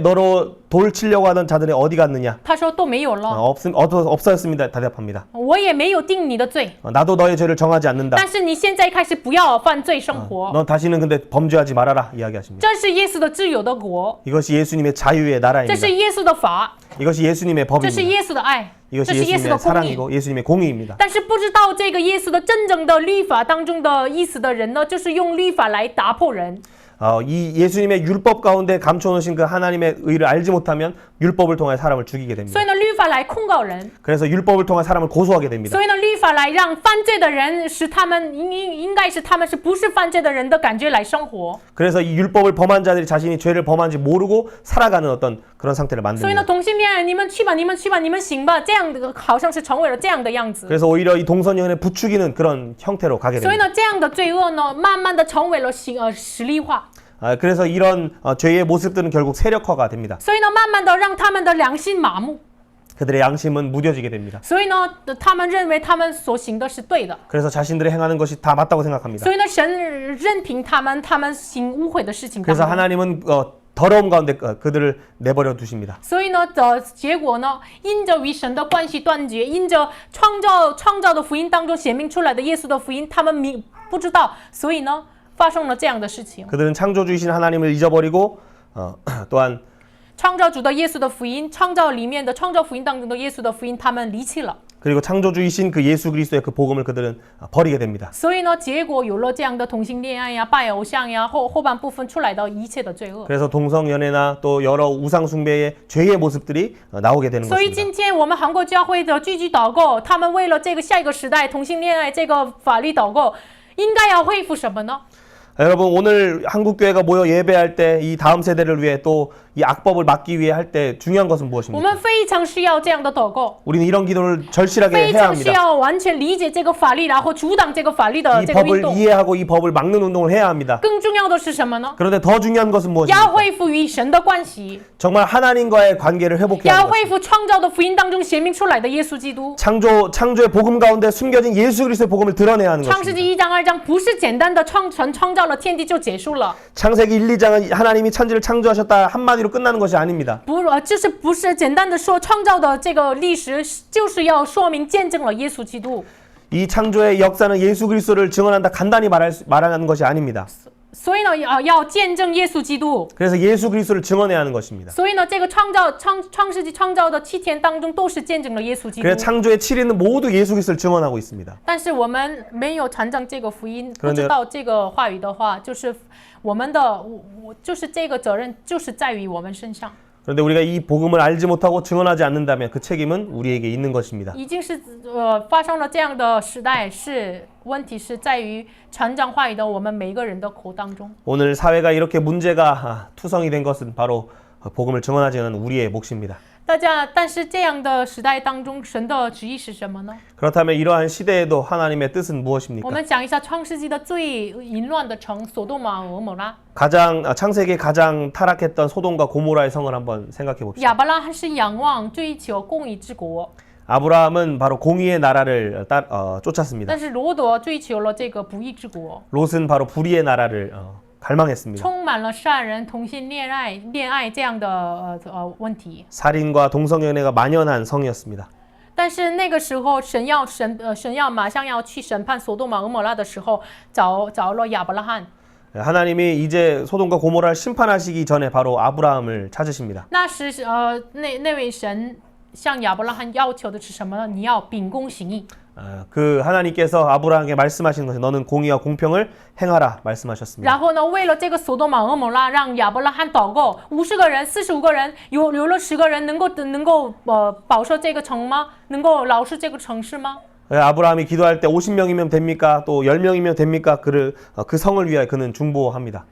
너로 돌 치려고 하던 자들이 어디 갔느냐? 他说都没有了， 없어졌습니다. 대답합니다. 我也没有定你的罪， 나도 너의 죄를 정하지 않는다. 但是你现在开始不要犯罪生活， 넌 다시는 근데 범죄하지 말아라 이야기하십니다. 这是耶稣的自由的国， 이것이 예수님의 자유의 这 나라입니다. 是耶稣的法， 이것이 예수님의 这是 법입니다. 耶稣的爱，这 이것이 是耶稣的 예수님의 公义。 사랑이고 예수님의 공의입니다. 但是不知道这个耶稣的真正的律法当中的意思的人呢，就是用律法来打破人。 이 예수님의 율법 가운데 감춰놓으신 그 하나님의 의를 알지 못하면 율법을 통해 사람을 죽이게 所 됩니다. 以呢，律法来控告人， 그래서 율법을 통해 사람을 고소하게 됩니다. 所以呢，律法来让犯罪的人使他们应该是他们是不是犯罪的人的感觉来生活。 그래서 이 율법을 범한 자들이 자신이 죄를 범한지 모르고 살아가는 어떤 그런 상태를 所以呢， 만듭니다. 同性恋爱，你们去吧，你们去吧，你们行吧，这样的好像是成为了这样的样子。 그래서 오히려 이 동성연애 부추기는 그런 형태로 가게 所以 됩니다. 呢，这样的罪恶呢，慢慢的成为了实力化。 그래서 이런 죄의 모습들은 결국 세력화가 됩니다. 所以呢，慢慢的让他们的良心麻木。 그들의 양심은 무뎌지게 됩니다. 所以呢，他们认为他们所行的是对的。 그래서 자신들이 행하는 것이 다 맞다고 생각합니다. 所以呢，神任凭他们行污秽的事情当 그래서 中。 하나님은 더러움 가운데 그들을 내버려 두십니다. 所以呢，结果呢，因着与神的关系断绝，因着创造的福音当中显明出来的耶稣的福音，他们不知道，所以呢，发生了这样的事情。 그들은 창조주이신 하나님을 잊어버리고 또한 创造主的耶稣的福音，创造里面的创造福音当中的耶稣的福音，他们离弃了。 그리고 창조주이신 그 예수 그리스도의 그 복음을 그들은 버리게 됩니다. 所以呢，结果有了这样的同性恋爱呀、拜偶像呀，后半部分出来的一切的罪恶。 그래서 동성연애나 또 여러 우상 숭배의 죄의 모습들이 나오게 되는 所以 것입니다. 今天我们韩国教会的聚集祷告，他们为了这个下一个时代同性恋爱这个法律祷告，应该要恢复什么呢？ 여러분 오늘 한국교회가 모여 예배할 때 이 다음 세대를 위해 또 이 악법을 막기 위해 할 때 중요한 것은 我 무엇입니까? 们非常需要这样的祷告， 우리는 이런 기도를 절실하게 非 해야 常需 합니다. 要完全理解这个法律，然后阻挡这个法律的 이 这个运 법을 动。 이해하고 이 법을 막는 운동을 해야 합니다. 更重要的是什么呢？ 그런데 더 중요한 것은 要 무엇입니까? 恢复与神的关系， 정말 하나님과의 관계를 회복해야 要 하는 恢 것입니다. 复创造的福音当中显明出来的耶稣基督。 창조의 복음 가운데 숨겨진 예수 그리스도의 복음을 드러내야 하는 创世 것입니다. 纪1章2章不是简单的神创造了天地就结束了， 창세기 1, 2장은 하나님이 천지를 창조하셨다 한마디로 끝나는 것이 아닙니다. 不是简单的说创造的这个历史，就是要说明见证了耶稣基督。 이 창조의 역사는 예수 그리스도를 증언한다 간단히 말하는 것이 아닙니다. 所以呢，要见证耶稣基督。 그래서 예수 그리스도를 증언해야 하는 것입니다. 所以呢，这个创世纪创造的7天当中都是见证了耶稣基督。 그래서 창조의 7일은 모두 예수 그리스도를 증언하고 있습니다. 但是我们没有传讲这个福音， 그런데 不知道这个话语的话，就是我们的就是这个责任就是在于我们身上。 그런데 우리가 이 복음을 알지 못하고 증언하지 않는다면 그 책임은 우리에게 있는 것입니다. 已经是发生了这样的时代，是问题是在于传讲话语的我们每个人的口当中。 오늘 사회가 이렇게 문제가 투성이 된 것은 바로 복음을 증언하지 않은 우리의 몫입니다. 但是这样的时代当中，神的旨意是什么呢？ 그렇다면 이러한 시대에도 하나님의 뜻은 我 무엇입니까? 们讲一下创世纪的最淫乱的城索多玛俄摩拉。 창세기에 가장 타락했던 소돔과 고모라의 성을 한번 생각해 봅시다. 亚伯拉罕是仰望追求公义之国， 아브라함은 바로 공의의 나라를 쫓았습니다. 但是罗德追求了这个不义之国， 롯은 바로 불의의 나라를 갈망했습니다. 充满了杀人、同性恋爱这样的问题。 살인과 동성연애가 만연한 성이었습니다. 但是那个时候，神要马上要去审判索多玛俄摩拉的时候，找了亚伯拉罕。 하나님이 이제 소돔과 고모라를 심판하시기 전에 바로 아브라함을 찾으십니다. 那时那位神向亚伯拉罕要求的是什么呢？你要秉公行义。 그 하나님께서 아브라함에게 말씀하신 것은 너는 공의와 공평을 행하라 말씀하셨습니다. 然后呢，为了这个索多玛俄摩拉，让亚伯拉罕祷告，50个人、45个人，有了10个人能够保守这个城吗？能够老实这个城市吗？ 아브라함이 기도할 때 50명이면 됩니까? 또 10명이면 됩니까? 그 성을 위하여 그는 중보합니다.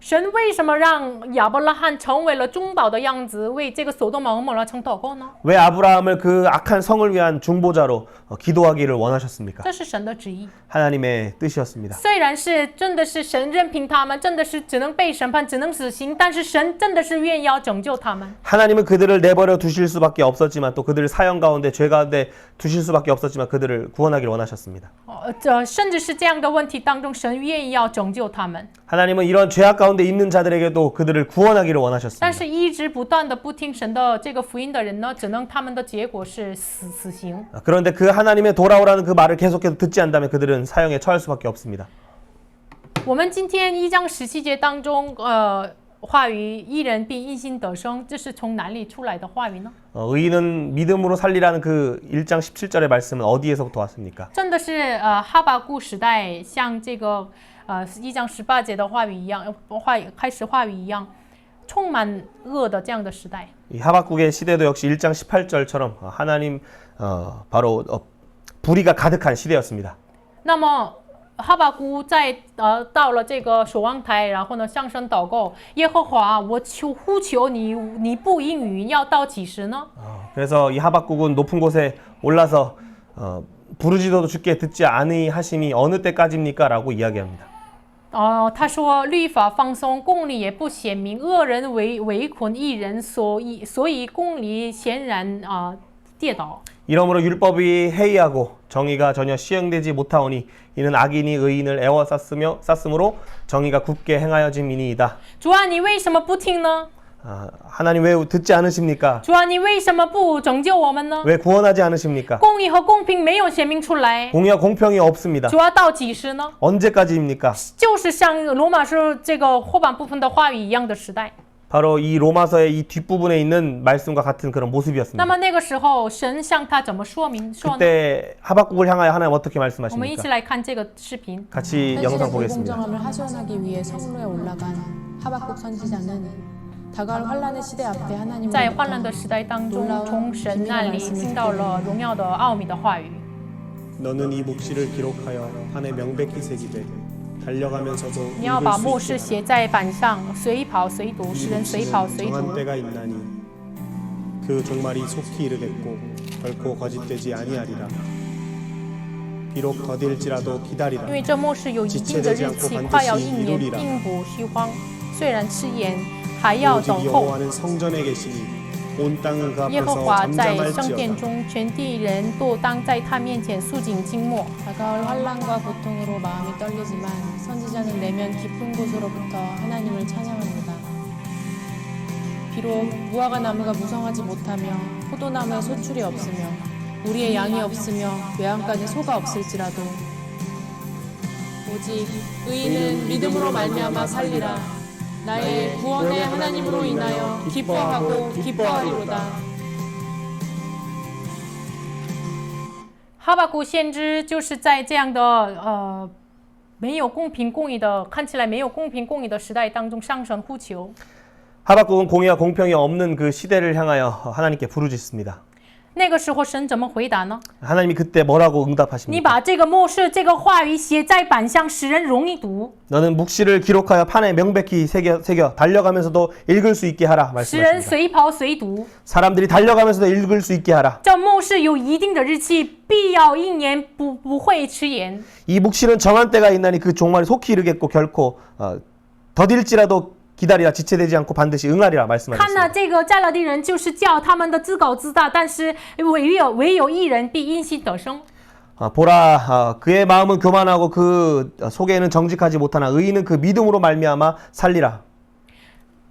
神为什么让亚伯拉罕成为了中保的样子，为这个索多玛俄摩拉城祷告呢？ 왜 아브라함을 그 악한 성을 위한 중보자로 기도하기를 원하셨습니까? 这是神的旨意。 하나님의 뜻이었습니다. 虽然是真的是神任凭他们，真的是只能被审判，只能死刑，但是神真的是愿意要拯救他们。 하나님은 그들을 내버려 두실 수밖에 없었지만 또 그들을 사형 가운데 죄 가운데 두실 수밖에 없었지만 그들을 구원하기를 원하셨습니다. 甚至是这样的问题当中，神愿意要拯救他们。 하나님은 이런 죄악 가운데 있는 자들에게도 그들을 구원하기를 원하셨습니다. 但是一直不断的不听神的这个福音的人呢，只能他们的结果是死刑。 그런데 그 하나님의 돌아오라는 그 말을 계속해서 듣지 않다면 그들은 사형에 처할 수밖에 없습니다. 我们今天1章17节当中，话语一人必因信得生，这是从哪里出来的话语呢？ 의인은 믿음으로 살리라는 그 1장 17절의 말씀은 어디에서부터 왔습니까? 真的是哈巴谷时代像这个1章18节的话语一样，开始话语一样，充满恶的这样的时代。 이 하박국의 시대도 역시 1장 18절처럼 하나님 바로 불의가 가득한 시대였습니다. 那么哈巴谷到了这个守望台，然后呢向神祷告，耶和华，我呼求你，你不应允，要到几时呢？ 그래서 이 하박국은 높은 곳에 올라서 부르짖어도 주께 듣지 아니하심이 어느 때까지입니까? 라고 이야기합니다. 他说律法放松，公理也不显明，恶人围困义人，所以公理显然跌倒。 이러므로 율법이 해이하고 정의가 전혀 시행되지 못하오니 이는 악인이 의인을 애워쌌으므로 정의가 굳게 행하여짐이니이다. 主啊，你为什么不听呢？ 하나님 왜 듣지 않으십니까? 主啊，你为什么不拯救我们呢？ 왜 구원하지 않으십니까? 公义和公平没有显明出来。 공의와 공평이 없습니다. 主啊，到几时呢？ 언제까지입니까? 就是像罗马书这个后半部分的话语一样的时代。 바로 이 로마서의 이 뒷부분에 있는 말씀과 같은 그런 那 모습이었습니다. 么那个时候，神向他怎么说呢？ 그때 하박국을 향하여 하나님 어떻게 我们一 말씀하십니까? 起来看这个视频。 같이 영상 현실의 보겠습니다. 불공정함을 하소연하기 위해 성로에 올라간 하박국 선지자는 다가올 환란의 시대 앞에 在患难 하나님으로부터 的时代当中，从神那里听到了荣耀的奥秘的话语。 너는 이 묵시를 기록하여 판에 명백히 새기되 달려가면서도 你要把 읽을 默 수 示 있게 写在板上，随跑随读，使人随跑随 정한 读。 때가 있나니 그 종말이 속히 이르겠고 결코 거짓되지 아니하리라. 비록 더딜지라도 因 기다리라. 为这末世有一定的日期，快要应验，并不虚荒。虽然迟延，还要 오직 等候。 여호와는 성전에 계시니 온 땅은 그 耶和 앞에서 华在圣殿 잠잠할지어다. 中，全地人都当在他面前肃静静默。 다가올 환란과 고통으로 마음이 떨리지만 선지자는 내면 깊은 곳으로부터 하나님을 찬양합니다. 비록 무화과 나무가 무성하지 못하며 포도나무에 소출이 없으며 우리의 양이 없으며 외양간에 소가 없을지라도 오직 의인은 믿음으로 말미암아 살리라. 나의 구원의 하나님으로 인하여 기뻐하고 기뻐하리로다. 哈巴谷先知就是在这样的没有公平公义的，看起来没有公平公义的时代当中上神呼求。 하박국은 공의와 공평이 없는 그 시대를 향하여 하나님께 부르짖습니다. 那个时候神怎么回答呢？ 하나님이 그때 뭐라고 你 응답하십니까? 把这个末世这个话语写在板上，使人容易读， 너는 묵시를 기록하여 판에 명백히 새겨 달려가면서도 읽을 수 있게 하라 使人 말씀하십니다. 随跑随读。 사람들이 달려가면서도 읽을 수 있게 하라. 这末世有一定的日期，必要应验，不会迟延。 이 묵시는 정한 때가 있나니 그 종말이 속히 이르겠고 결코 더딜지라도 기다리라 지체되지 않고 반드시 응하리라 看 말씀하셨습니다. 了这个加勒底人，就是叫他们的自高自大，但是唯有一人必因信得生。 보라 그의 마음은 교만하고 그 속에는 정직하지 못하나 의인은 그 믿음으로 말미암아 살리라.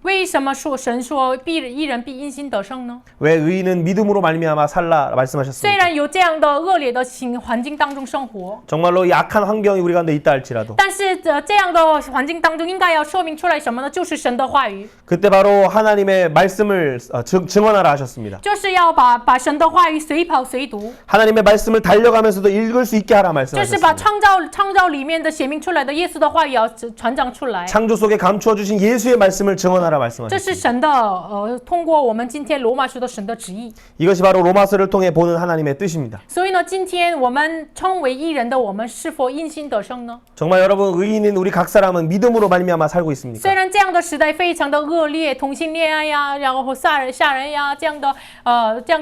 为什么说神说一人必因信得生呢？ 왜 의인은 믿음으로 말미암아 살라 虽 말씀하셨습니다. 然有这样的恶劣的环境当中生活， 정말로 이 악한 환경이 우리 가운데 있다 할지라도 但是这样的环境当中应该要说明出来什么呢？就是神的话语， 그때 바로 하나님의 말씀을 증언하라 하셨습니다. 就是要把神的话语随跑随读， 하나님의 말씀을 달려가면서도 읽을 수 있게 하라 就是把 말씀하셨습니다. 创造里面的写明出来的耶稣的话语要传讲出来。 창조 속에 감추어 주신 예수의 말씀을 증언하라 这 말씀하셨습니다. 是神的通过我们今天罗马书的神的旨意。 이것이 바로 로마서를 통해 보는 하나님의 뜻입니다. 所以呢，今天我们称为义人的我们，是否因信得生呢？ 정말 여러분 의인인 우리 각 사람은 믿음으로 말미암아 살고 虽 있습니까? 然这样的时代非常的恶劣，同性恋爱呀，然后杀人呀，这样的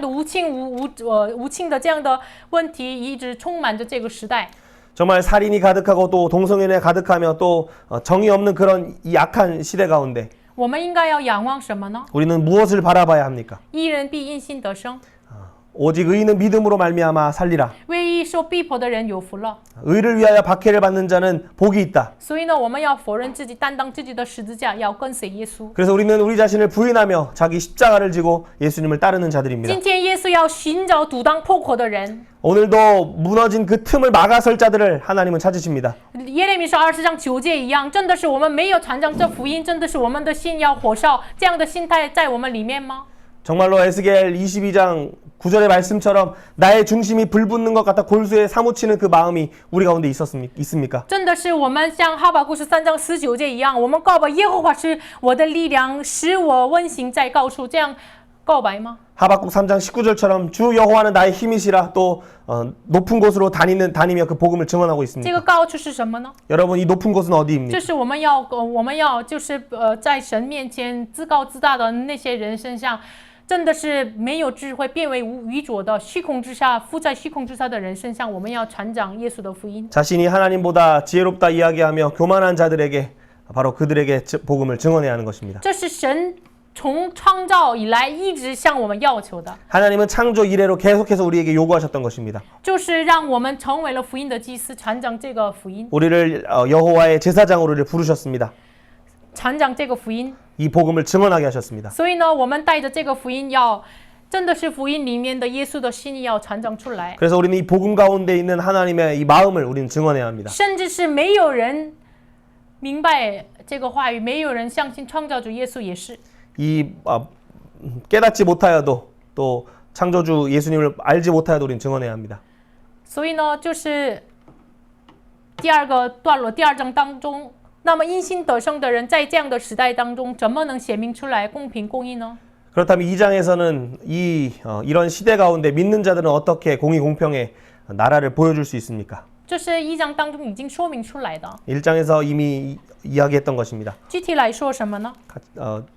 无情的这样的问题一直充满着这个时代。 정말 살인이 가득하고 또 동성연애 가득하며 또 정의 없는 그런 이 악한 시대 가운데 我们应该要仰望什么呢？ 우리는 무엇을 바라봐야 합니까? 义人必因信得生， 오직 의인은 믿음으로 말미암아 살리라. 为义受逼迫的人有福了。 의를 위하여 박해를 받는 자는 복이 있다. 所以呢，我们要否认自己，担当自己的十字架，要跟随耶稣。 그래서 우리는 우리 자신을 부인하며 자기 십자가를 지고 예수님을 따르는 자들입니다. 今天耶稣要寻找阻挡破口的人。 오늘도 무너진 그 틈을 막아설 자들을 하나님은 찾으십니다. 耶利米书20章9节一样，真的是我们没有传讲这福音，真的是我们的心要火烧，这样的心态在我们里面吗？ 정말로 에스겔 22장 9절의 말씀처럼 나의 중심이 불붙는 것 같아 골수에 사무치는 그 마음이 우리 가운데 있습니까? 真的是我们像哈巴谷书3章19节一样，我们告白耶和华是我的力量，使我温馨在高处，这样告白吗？ 하박국 3장 19절처럼 주 여호와는 나의 힘이시라 또 높은 곳으로 다니며 그 복음을 증언하고 这 있습니다. 个高处是什么呢？ 여러분 이 높은 곳은 어디입니까? 这是我们要就是在神面前自高自大的那些人身上。 真的是没有智慧，变为愚拙的虚空之下，附在虚空之下的人身上，我们要传讲耶稣的福音。 자신이 하나님보다 지혜롭다 이야기하며 교만한 자들에게 바로 그들에게 복음을 증언해야 하는 것입니다. 这是神从创造以来一直向我们要求的， 하나님은 창조 이래로 계속해서 우리에게 요구하셨던 것입니다. 就是让我们成为了福音的祭司，传讲这个福音， 우리를 여호와의 제사장으로 우리를 부르셨습니다. 传讲这个福音。 이 복음을 증언하게 하셨습니다. 所以呢，我们带着这个福音要，真的是福音里面的耶稣的心意要传讲出来。 그래서 우리는 이 복음 가운데 있는 하나님의 이 마음을 우리는 증언해야 합니다. 甚至是没有人明白这个话语，没有人相信创造主耶稣也是。 이 깨닫지 못하여도 또 창조주 예수님을 알지 못하여도 우리는 증언해야 합니다. 所以呢，就是第二个段落第二章当中，那么因信得生的人在这样的时代当中，怎么能显明出来公平公义呢？ 그렇다면 2장에서는 이런 시대 가운데 믿는 자들은 어떻게 공의 공평의 나라를 보여줄 수 있습니까? 这是1章当中已经说明出来的。 1장에서 이미 이야기했던 것입니다. 具体来说什么呢？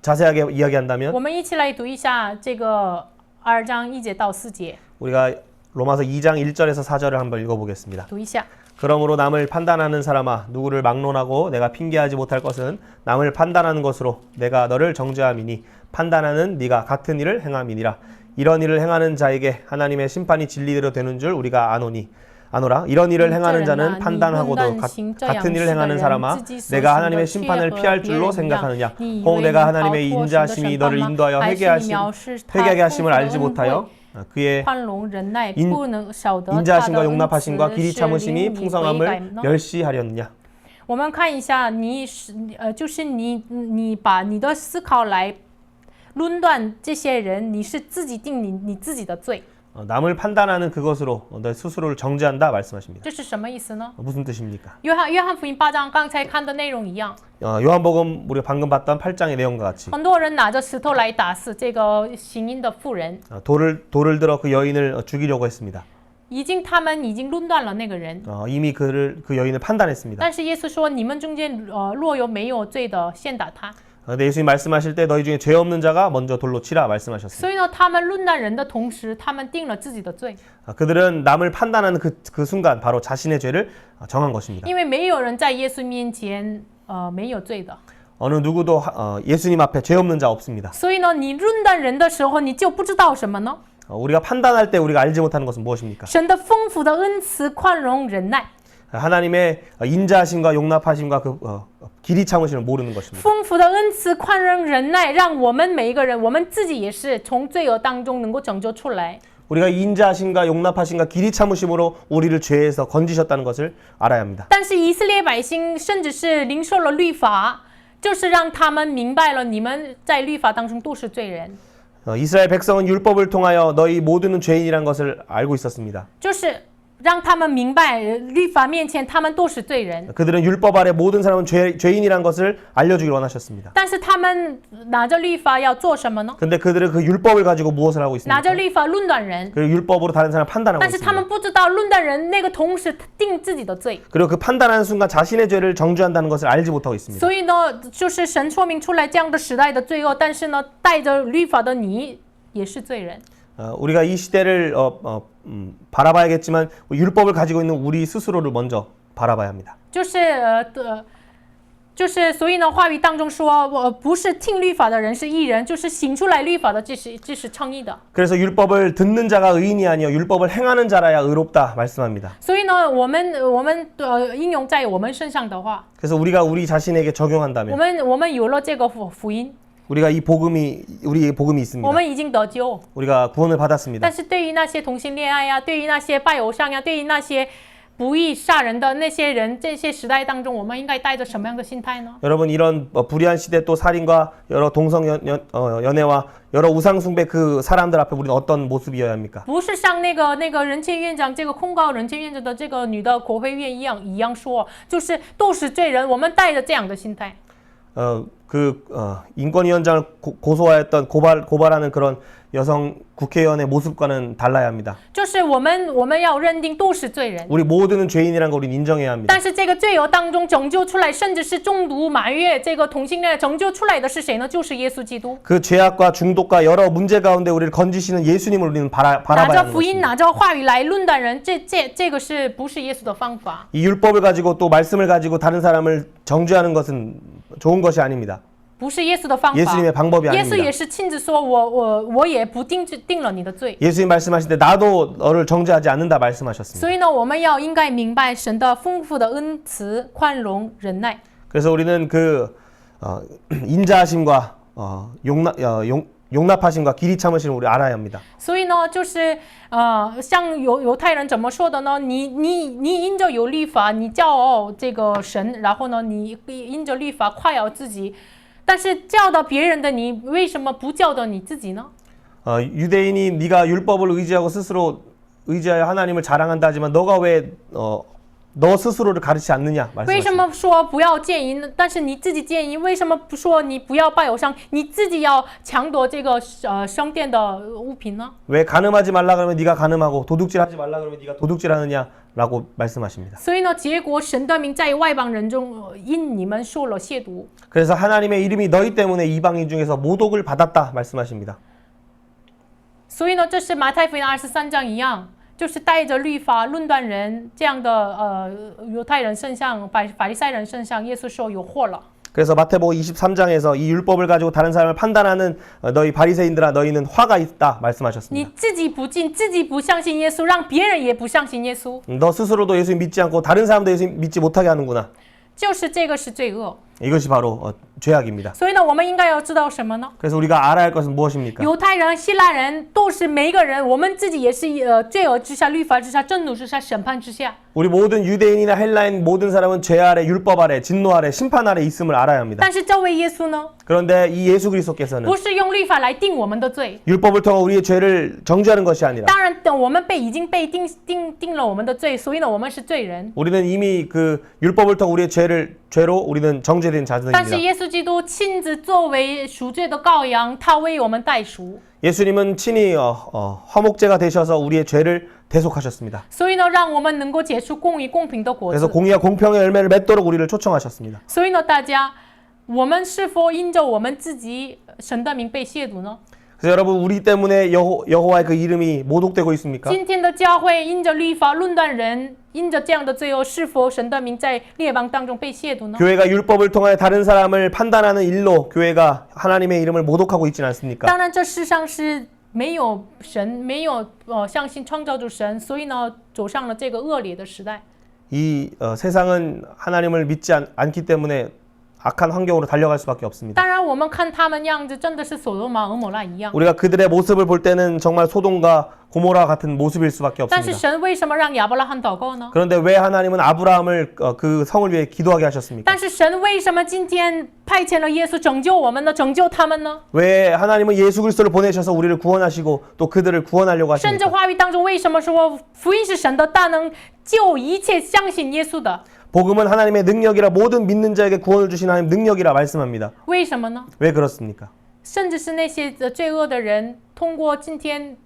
자세하게 이야기한다면 我们一起来读一下这个2章1节到4节， 우리가 로마서 2장 1절에서 4절을 한번 읽어보겠습니다. 读一下。 그러므로 남을 판단하는 사람아 누구를 막론하고 내가 핑계하지 못할 것은 남을 판단하는 것으로 내가 너를 정죄함이니 판단하는 네가 같은 일을 행함이니라. 이런 일을 행하는 자에게 하나님의 심판이 진리대로 되는 줄 우리가 아노라. 이런 일을 행하는 자는 판단하고도 같은 일을 행하는 사람아 내가 하나님의 심판을 피할 줄로 생각하느냐. 혹 내가 하나님의 인자하심이 너를 인도하여 회개하게 하심을 알지 못하여 그의 인자하심과 용납하심과 길이 참으심이 풍성함을 멸시하렸느냐. 我们看一下，就是你把你的思考来论断这些人，你是自己定你自己的罪。 남을 판단하는 그것으로 너 스스로를 정죄한다 말씀하십니다. 这是什么意思呢？ 무슨 뜻입니까? 约翰福音8章刚才看的内容一样， 요한복음 우리가 방금 봤던 8장의 내용과 같이 很多人拿着石头来打死这个行淫的妇人， 돌을 들어 그 여인을 죽이려고 했습니다. 他们已经论断了那个人， 이미 그 여인을 판단했습니다. 但是耶稣说，你们中间若有没有罪的，先打他。 근데 예수님 말씀하실 때 너희 중에 죄 없는 자가 먼저 돌로 치라 말씀하셨습니다. 所以呢，他们论断人的同时，他们定了自己的罪。 그들은 남을 판단하는 그 순간 바로 자신의 죄를 정한 것입니다. 因为没有人在耶稣面前没有罪的。 어느 누구도 예수님 앞에 죄 없는 자 없습니다. 所以呢，你论断人的时候，你就不知道什么呢？ 우리가 판단할 때 우리가 알지 못하는 것은 무엇입니까? 神的丰富的恩慈、宽容、忍耐。 하나님의 인자하심과 용납하심과 그 길이 참으심을 모르는 것입니다. 丰富的恩慈、宽容、忍耐，让我们每一个人，我们自己也是从罪恶当中能够拯救出来。 우리가 인자하심과 용납하심과 길이 참으심으로 우리를 죄에서 건지셨다는 것을 알아야 합니다. 但是以色列百姓甚至是领受了律法，就是让他们明白了你们在律法当中都是罪人。 이스라엘 백성은 율법을 통하여 너희 모두는 죄인이란 것을 알고 있었습니다. 就是让他们明白律法面前他们都是罪人。 그들은 율법 아래 모든 사람은 죄인이란 것을 알려주길 원하셨습니다. 但是他们拿着律法要做什么呢？ 근데 그들은 그 율법을 가지고 무엇을 하고 拿 있습니까? 着律法论断人， 그리고 율법으로 다른 사람 판단하고 但是他们 있습니다. 不知道论断人那个同时定自己的罪。 그리고 그 판단하는 순간 자신의 죄를 정죄한다는 것을 알지 못하고 있습니다. 所以呢，就是神说明出来这样的时代的罪恶，但是呢，带着律法的你也是罪人。 우리가 이 시대를 바라봐야겠지만 율법을 가지고 있는 우리 스스로를 먼저 바라봐야 합니다. 就是所以呢，话语当中说，不是听律法的人是义人，就是行出来律法的，这是称义的。 그래서 율법을 듣는 자가 의인이 아니요 율법을 행하는 자라야 의롭다 말씀합니다. 所以呢，我们应用在我们身上的话， 그래서 우리가 우리 자신에게 적용한다면 我们有了这个福音， 우리가 우리의 복음이 있습니다. 我们已经得救。 우리가 구원을 받았습니다. 但是对于那些同性恋爱呀，对于那些拜偶像呀，对于那些不义杀人的那些人，这些时代当中，我们应该带着什么样的心态呢？ 여러분 이런 불의한 시대 또 살인과 여러 동성 연애와 여러 우상 숭배 그 사람들 앞에 우리는 어떤 모습이어야 합니까? 不是像那个人权院长这个控告人权院长的这个女的国会院一样说，就是都是罪人，我们带着这样的心态。 인권위원장을 고소하였던 고발하는 그런 여성 국회의원의 모습과는 달라야 합니다. 就是我们要认定都是罪人。 우리 모두는 죄인이라는 걸 우리는 인정해야 합니다. 但是这个罪恶当中拯救出来，甚至是中毒、满月这个同性恋拯救出来的是谁呢？就是耶稣基督。 그 죄악과 중독과 여러 문제 가운데 우리를 건지시는 예수님을 우리는 바라봐야 拿 하는 着福音， 것입니다. 拿着话语来论断人，这个是不是耶稣的方法？ 이 율법을 가지고 또 말씀을 가지고 다른 사람을 정죄하는 것은 좋은 것이 아닙니다. 不是耶稣的方法。 예수님의 방법이 耶稣 아닙니다. 也是亲自说，我也不定了你的罪。 예수님 말씀하실 때 나도 너를 정죄하지 않는다 말씀하셨습니다. 所以呢，我们要应该明白神的丰富的恩慈、宽容、忍耐。 그래서 우리는 그 인자하심과 용납하심과 길이 참으심을 우리 알아야 합니다. 所以呢，就是像犹太人怎么说的呢？你因着有律法，你骄傲这个神，然后呢，你因着律法夸耀自己，但是教导别人的你，为什么不教导你自己呢？ 유대인이 네가 율법을 의지하고 스스로 의지하여 하나님을 자랑한다 하지만 너가 왜 너 스스로를 가르치지 않느냐 为什 말씀하십니다. 么说不要奸淫？但是你自己奸淫，为什么不说你不要拜偶像？你自己要抢夺这个圣殿的物品呢？ 왜 간음하지 말라 그러면 네가 간음하고 도둑질하지 말라 그러면 네가 도둑질하느냐라고 말씀하십니다. 所以呢，结果神的名在外邦人中因你们受了亵渎。 그래서 하나님의 이름이 너희 때문에 이방인 중에서 모독을 받았다 말씀하십니다. 所以呢，这是马太福音23章一样，就是带着律法论断人这样的犹太人身上、法利赛人身上，耶稣说有祸了。 그래서 마태복음 23장에서 이 율법을 가지고 다른 사람을 판단하는 너희 바리새인들아 너희는 화가 있다 你 말씀하셨습니다. 自己不敬，自己不相信耶稣，让别人也不相信耶稣， 너 스스로도 예수 믿지 않고 다른 사람도 예수 믿지 못하게 하는구나. 就是这个是罪恶。 이것이 바로 죄악입니다. 所以呢，我们应该要知道什么呢？ 그래서 우리가 알아야 할 것은 무엇입니까? 犹太人、希腊人都是每一个人，我们自己也是罪恶之下、律法之下、震怒之下、审判之下。 우리 모든 유대인이나 헬라인 모든 사람은 죄 아래, 율법 아래, 진노 아래, 심판 아래 있음을 알아야 합니다. 但是这位耶稣呢， 그런데 이 예수 그리스도께서는 不是用律法来定我们的罪。 율법을 통해 우리의 죄를 정죄하는 것이 아니라 当然，等我们已经被定了我们的罪，所以呢，我们是罪人。 우리는 이미 그 율법을 통해 우리의 죄로 우리는 정죄된 但是 자들입니다. 耶稣基督亲自作为赎罪的羔羊，他为我们代赎。 예수님은 친히 화목제가 되셔서 우리의 죄를 대속하셨습니다. 所以呢，让我们能够结出公义、公平的果 그래서 子。 공의와 공평의 열매를 맺도록 우리를 초청하셨습니다. 所以呢，大家，我们是否因着我们自己神的名被亵渎呢？ 그래서 여러분 우리 때문에 여호와의 그 이름이 모독되고 있습니까? 今天的教会因着律法论断人，因着这样的罪恶，是否神的名在列邦当中被亵渎呢？ 교회가 율법을 통해 다른 사람을 판단하는 일로 교회가 하나님의 이름을 모독하고 있지는 않습니까? 当然，这世上是没有神，没有相信创造主神，所以呢，走上了这个恶劣的时代。 이 세상은 하나님을 믿지 않기 때문에 악한 환경으로 달려갈 수밖에 없습니다. 当然，我们看他们样子，真的是所罗马、俄摩拉一样。 우리가 그들의 모습을 볼 때는 정말 소돔과 고모라 같은 모습일 수밖에 但是 없습니다. 神为什么让亚伯拉罕祷告呢？ 그런데 왜 하나님은 아브라함을 그 성을 위해 기도하게 하셨습니까? 但是神为什么今天派遣了耶稣拯救我们呢？拯救他们呢？ 왜 하나님은 예수 그리스도를 보내셔서 우리를 구원하시고 또 그들을 구원하려고 甚至 하십니까? 话语当中为什么说福音是神的大能，救一切相信耶稣的？ 복음은 하나님의 능력이라 모든 믿는 자에게 구원을 주신 하나님 능력이라 말씀합니다. 为什么呢？ 왜 그렇습니까? 甚至是那些罪恶的人，通过今天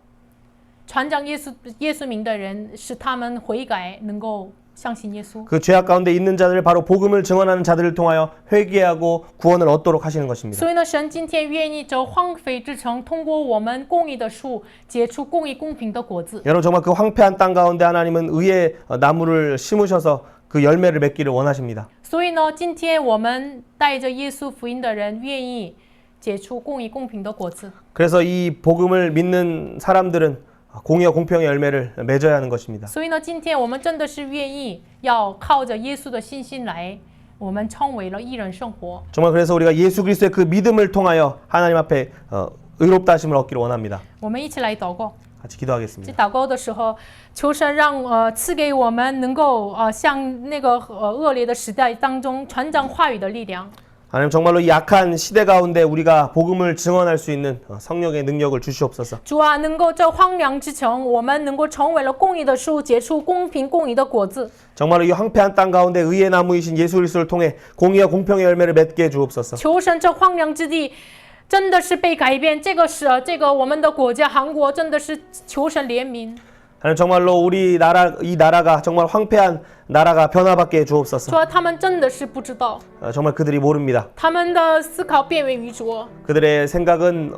传讲耶稣名的人，使他们悔改，能够相信耶稣。 그 죄악 가운데 있는 자들 바로 복음을 증언하는 자들을 통하여 회개하고 구원을 얻도록 하시는 것입니다. 所以呢，神今天愿意这荒废之城，通过我们公义的树，结出公义公平的果子。 여러분 정말 그 황폐한 땅 가운데 하나님은 의의 나무를 심으셔서 그 열매를 맺기를 원하십니다. 所以呢，今天我们带着耶稣福音的人，愿意结出公义公平的果子。 그래서 이 복음을 믿는 사람들은 공의와 공평의 열매를 맺어야 하는 것입니다. 所以呢，今天我们真的是愿意要靠着耶稣的信心来，我们成为了义人生活。 정말 그래서 우리가 예수 그리스도의 그 믿음을 통하여 하나님 앞에 의롭다 하심을 얻기를 원합니다. 我们一起来祷告。 같이 기도하겠습니다. 祷告的时候，求神让赐给我们能够像那个恶劣的时代当中传讲话语的力量。 하나님 정말로 이 약한 시대 가운데 우리가 복음을 증언할 수 있는 성령의 능력을 주시옵소서. 主啊，能够这荒凉之城，我们能够成为了公义的树，结出公平公义的果子。 정말로 이 황폐한 땅 가운데 의의 나무이신 예수 그리스도를 통해 공의와 공평의 열매를 맺게 해 주옵소서. 求神这荒凉之地真的是被改变，这个我们的国家韩国真的是求神怜悯。 하나님 정말로 이 나라가 정말 황폐한 나라가 변화받게 해 주옵소서. 说他们真的是不知道， 정말 그들이 모릅니다. 他们的思考变为愚拙， 그들의 생각은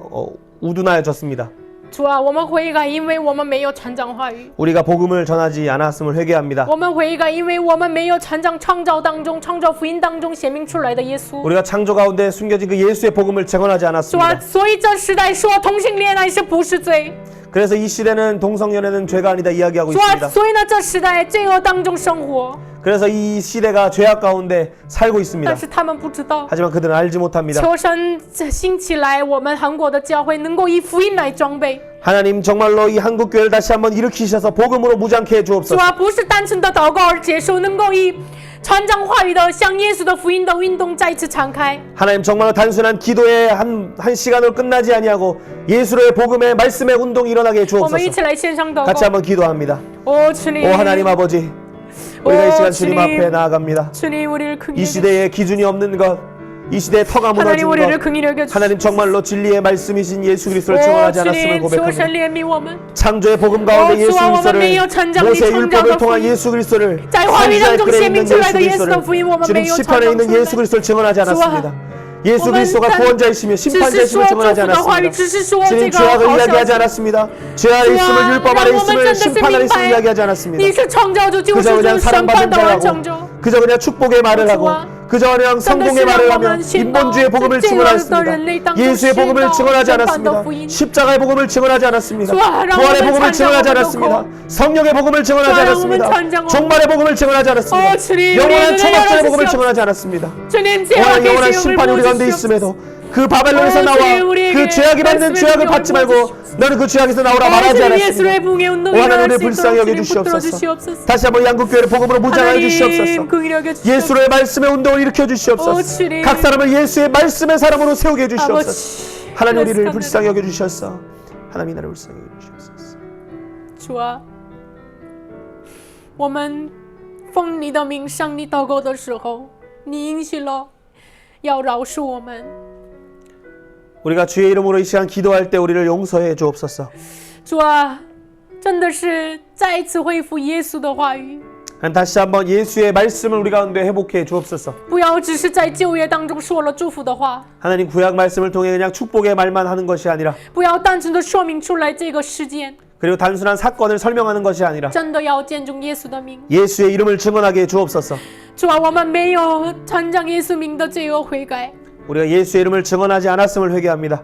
우둔하여졌습니다. 主啊，我们悔改，因为我们没有传讲话语。 우리가 복음을 전하지 않았음을 회개합니다. 我们悔改，因为我们没有传讲创造当中、创造福音当中显明出来的耶稣。 우리가 창조 가운데 숨겨진 그 예수의 복음을 증언하지 主啊， 않았습니다. 所以这时代说同性恋爱是不是罪？ 그래서 이 시대는 동성연애는 죄가 아니다 이야기하고 主啊， 있습니다. 所以呢，这时代罪恶当中生活， 그래서 이 시대가 죄악 가운데 살고 있습니다. 但是他们不知道。 하지만 그들은 알지 못합니다. 求神兴起来，我们韩国的教会能够以福音来装备。 하나님 정말로 이 한국 교회를 다시 한번 일으키셔서 복음으로 무장케 해 主 주옵소서. 啊，不是单纯的祷告而结束，能够以传讲话语的向耶稣的福音的运动再次敞开。 하나님 정말로 단순한 기도의 한 시간으로 끝나지 아니하고 예수의 복음의 말씀의 운동이 일어나게 해 我们一 주옵소서. 起来献上祷 같이 告。 한번 기도합니다. 主你， 오 하나님 아버지, 우리가 이 시간 주님 주님. 앞에 나아갑니다. 主你，우리를 긍휼히 이 시대에 기준이 없는 것, 이 시대에 터가 무너진 하나님 우리를 것, 긍휼히 여겨 주시옵소서. 하나님 정말로 진리의 말씀이신 예수 그리스도를 主 증언하지 않았음을 你，求 고백합니다. 神怜悯我们。 창조의 복음 가운데 예수 主啊，我们没有 그리스도를 传讲你 모세 创造 율법을 的福 통한 音， 예수 그리스도를 在话语当 선지자의 中 글에 显明 있는 出来 예수 的耶稣的 그리스도를 福音，我们 주님 没有传 시편에 讲 있는 出来。 예수 그리스도를 증언하지 않았습니다. 예수 我们 그리스도가 单 구원자이시며 只是 심판자이심을 说祝 증언하지 福的话语， 않았습니다. 只是说 주님 这个 죄악을 好消 이야기하지 息。 않았습니다. 죄 아래 있음을 율법 아래 让我们 있음을 真的是 심판 아래 明 있음을 白 이야기하지 않았습니다. 你是创造主，救 그저 世 그냥 主，审判 사랑받는 的完成 자라고 者。 그저 그냥 축복의 말을 하고 좋아. 그저 그냥 성공의 말을 하며 인본주의 복음을 증언하였습니다. 예수의 복음을 증언하지 않았습니다. 십자가의 복음을 증언하지 않았습니다. 좋아. 부활의 복음을 증언하지 않았습니다. 성령의 복음을 증언하지 좋아. 않았습니다. 종말의 복음을 증언하지 않았습니다. 주님, 영원한 우리를 초막절의 복음을 열어주시옵소서. 증언하지 않았습니다. 주님, 영원한 제약의 심판이 우리 가운데 있음에도 그 바벨론에서 주님, 나와 우리에게 그 죄악이 받는 말씀의 죄악을 능력을 받지 말고 보여주시옵소서. 너는 그 죄악에서 나오라 말하지 주님, 않았습니다. 예수의 붕의 운동이 오 하나님 일어날 우리 수 있도록 불쌍히 주님 여겨주시옵소서. 붙들어 주시옵소서. 다시 한번 양국교회를 복음으로 무장하여 하나님, 주시옵소서. 긍휼히 여겨 주시옵소서. 예수의 말씀의 운동을 일으켜 주시옵소서. 주님. 각 사람을 예수의 말씀의 사람으로 세우게 해주시옵소서. 아버지, 하나님 우리를 그렇습니다. 불쌍히 여겨 주셔서 하나님 나를 불쌍히 여겨 주시옵소서. 主啊，我们奉你的名向你祷告的时候，你应许了要饶恕我们。 우리가 주의 이름으로 이 시간 기도할 때 우리를 용서해 주옵소서. 主啊，真的是再一次恢复耶稣的话语， 다시 한번 예수의 말씀을 우리 가운데 회복해 주옵소서. 不要只是在旧约当中说了祝福的话， 하나님 구약 말씀을 통해 그냥 축복의 말만 하는 것이 아니라 不要单纯的说明出来这个事件， 그리고 단순한 사건을 설명하는 것이 아니라 真的要见证耶稣的名。 예수의 이름을 증언하게 해 주옵소서. 主啊，我们没有传讲耶稣名的罪恶悔改， 우리가 예수의 이름을 증언하지 않았음을 회개합니다.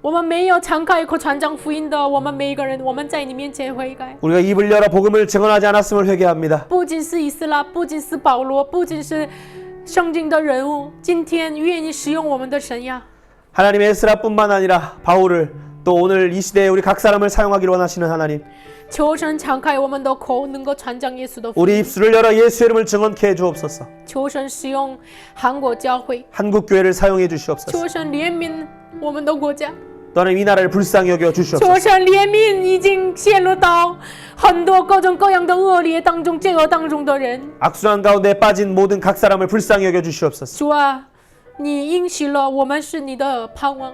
我们没有敞开口传讲福音的，我们每一个人，我们在你面前悔改。 우리가 입을 열어 복음을 증언하지 않았음을 회개합니다. 不仅是以斯拉，不仅是保罗，不仅是圣经的人物，今天愿意使用我们的神呀！ 하나님의 에스라뿐만 아니라 바울을 또 오늘 이 시대에 우리 각 사람을 사용하기를 원하시는 하나님, 求神敞开我们的口，能够传讲耶稣的福 우리 音。 입술을 열어 예수의 이름을 증언케 해 주옵소서. 求神使用韩国教会， 한국 교회를 사용해 주시옵소서. 求神怜悯我们的国家， 또는 이 나라를 불쌍히 여겨 求 주시옵소서. 神怜悯已经陷入到很多各种各样的恶劣当中、罪恶当中的人。 악순환 가운데 빠진 모든 각 사람을 불쌍히 여겨 주시옵소서. 主啊，你应许了我们是你的盼望。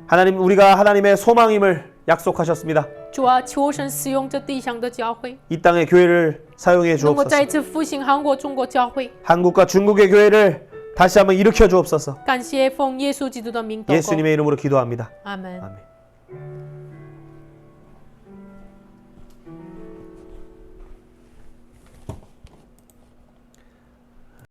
하나님, 우리가 하나님의 소망임을 약속하셨습니다. 主啊，求神使用这地上的教会， 이 땅의 교회를 사용해 能够再 주옵소서. 一次复兴韩国、中国教会。 한국과 중국의 교회를 다시 한번 일으켜 주옵소서. 感谢奉耶稣基督的名祷告， 예수님의 이름으로 기도합니다. 阿门。 아멘.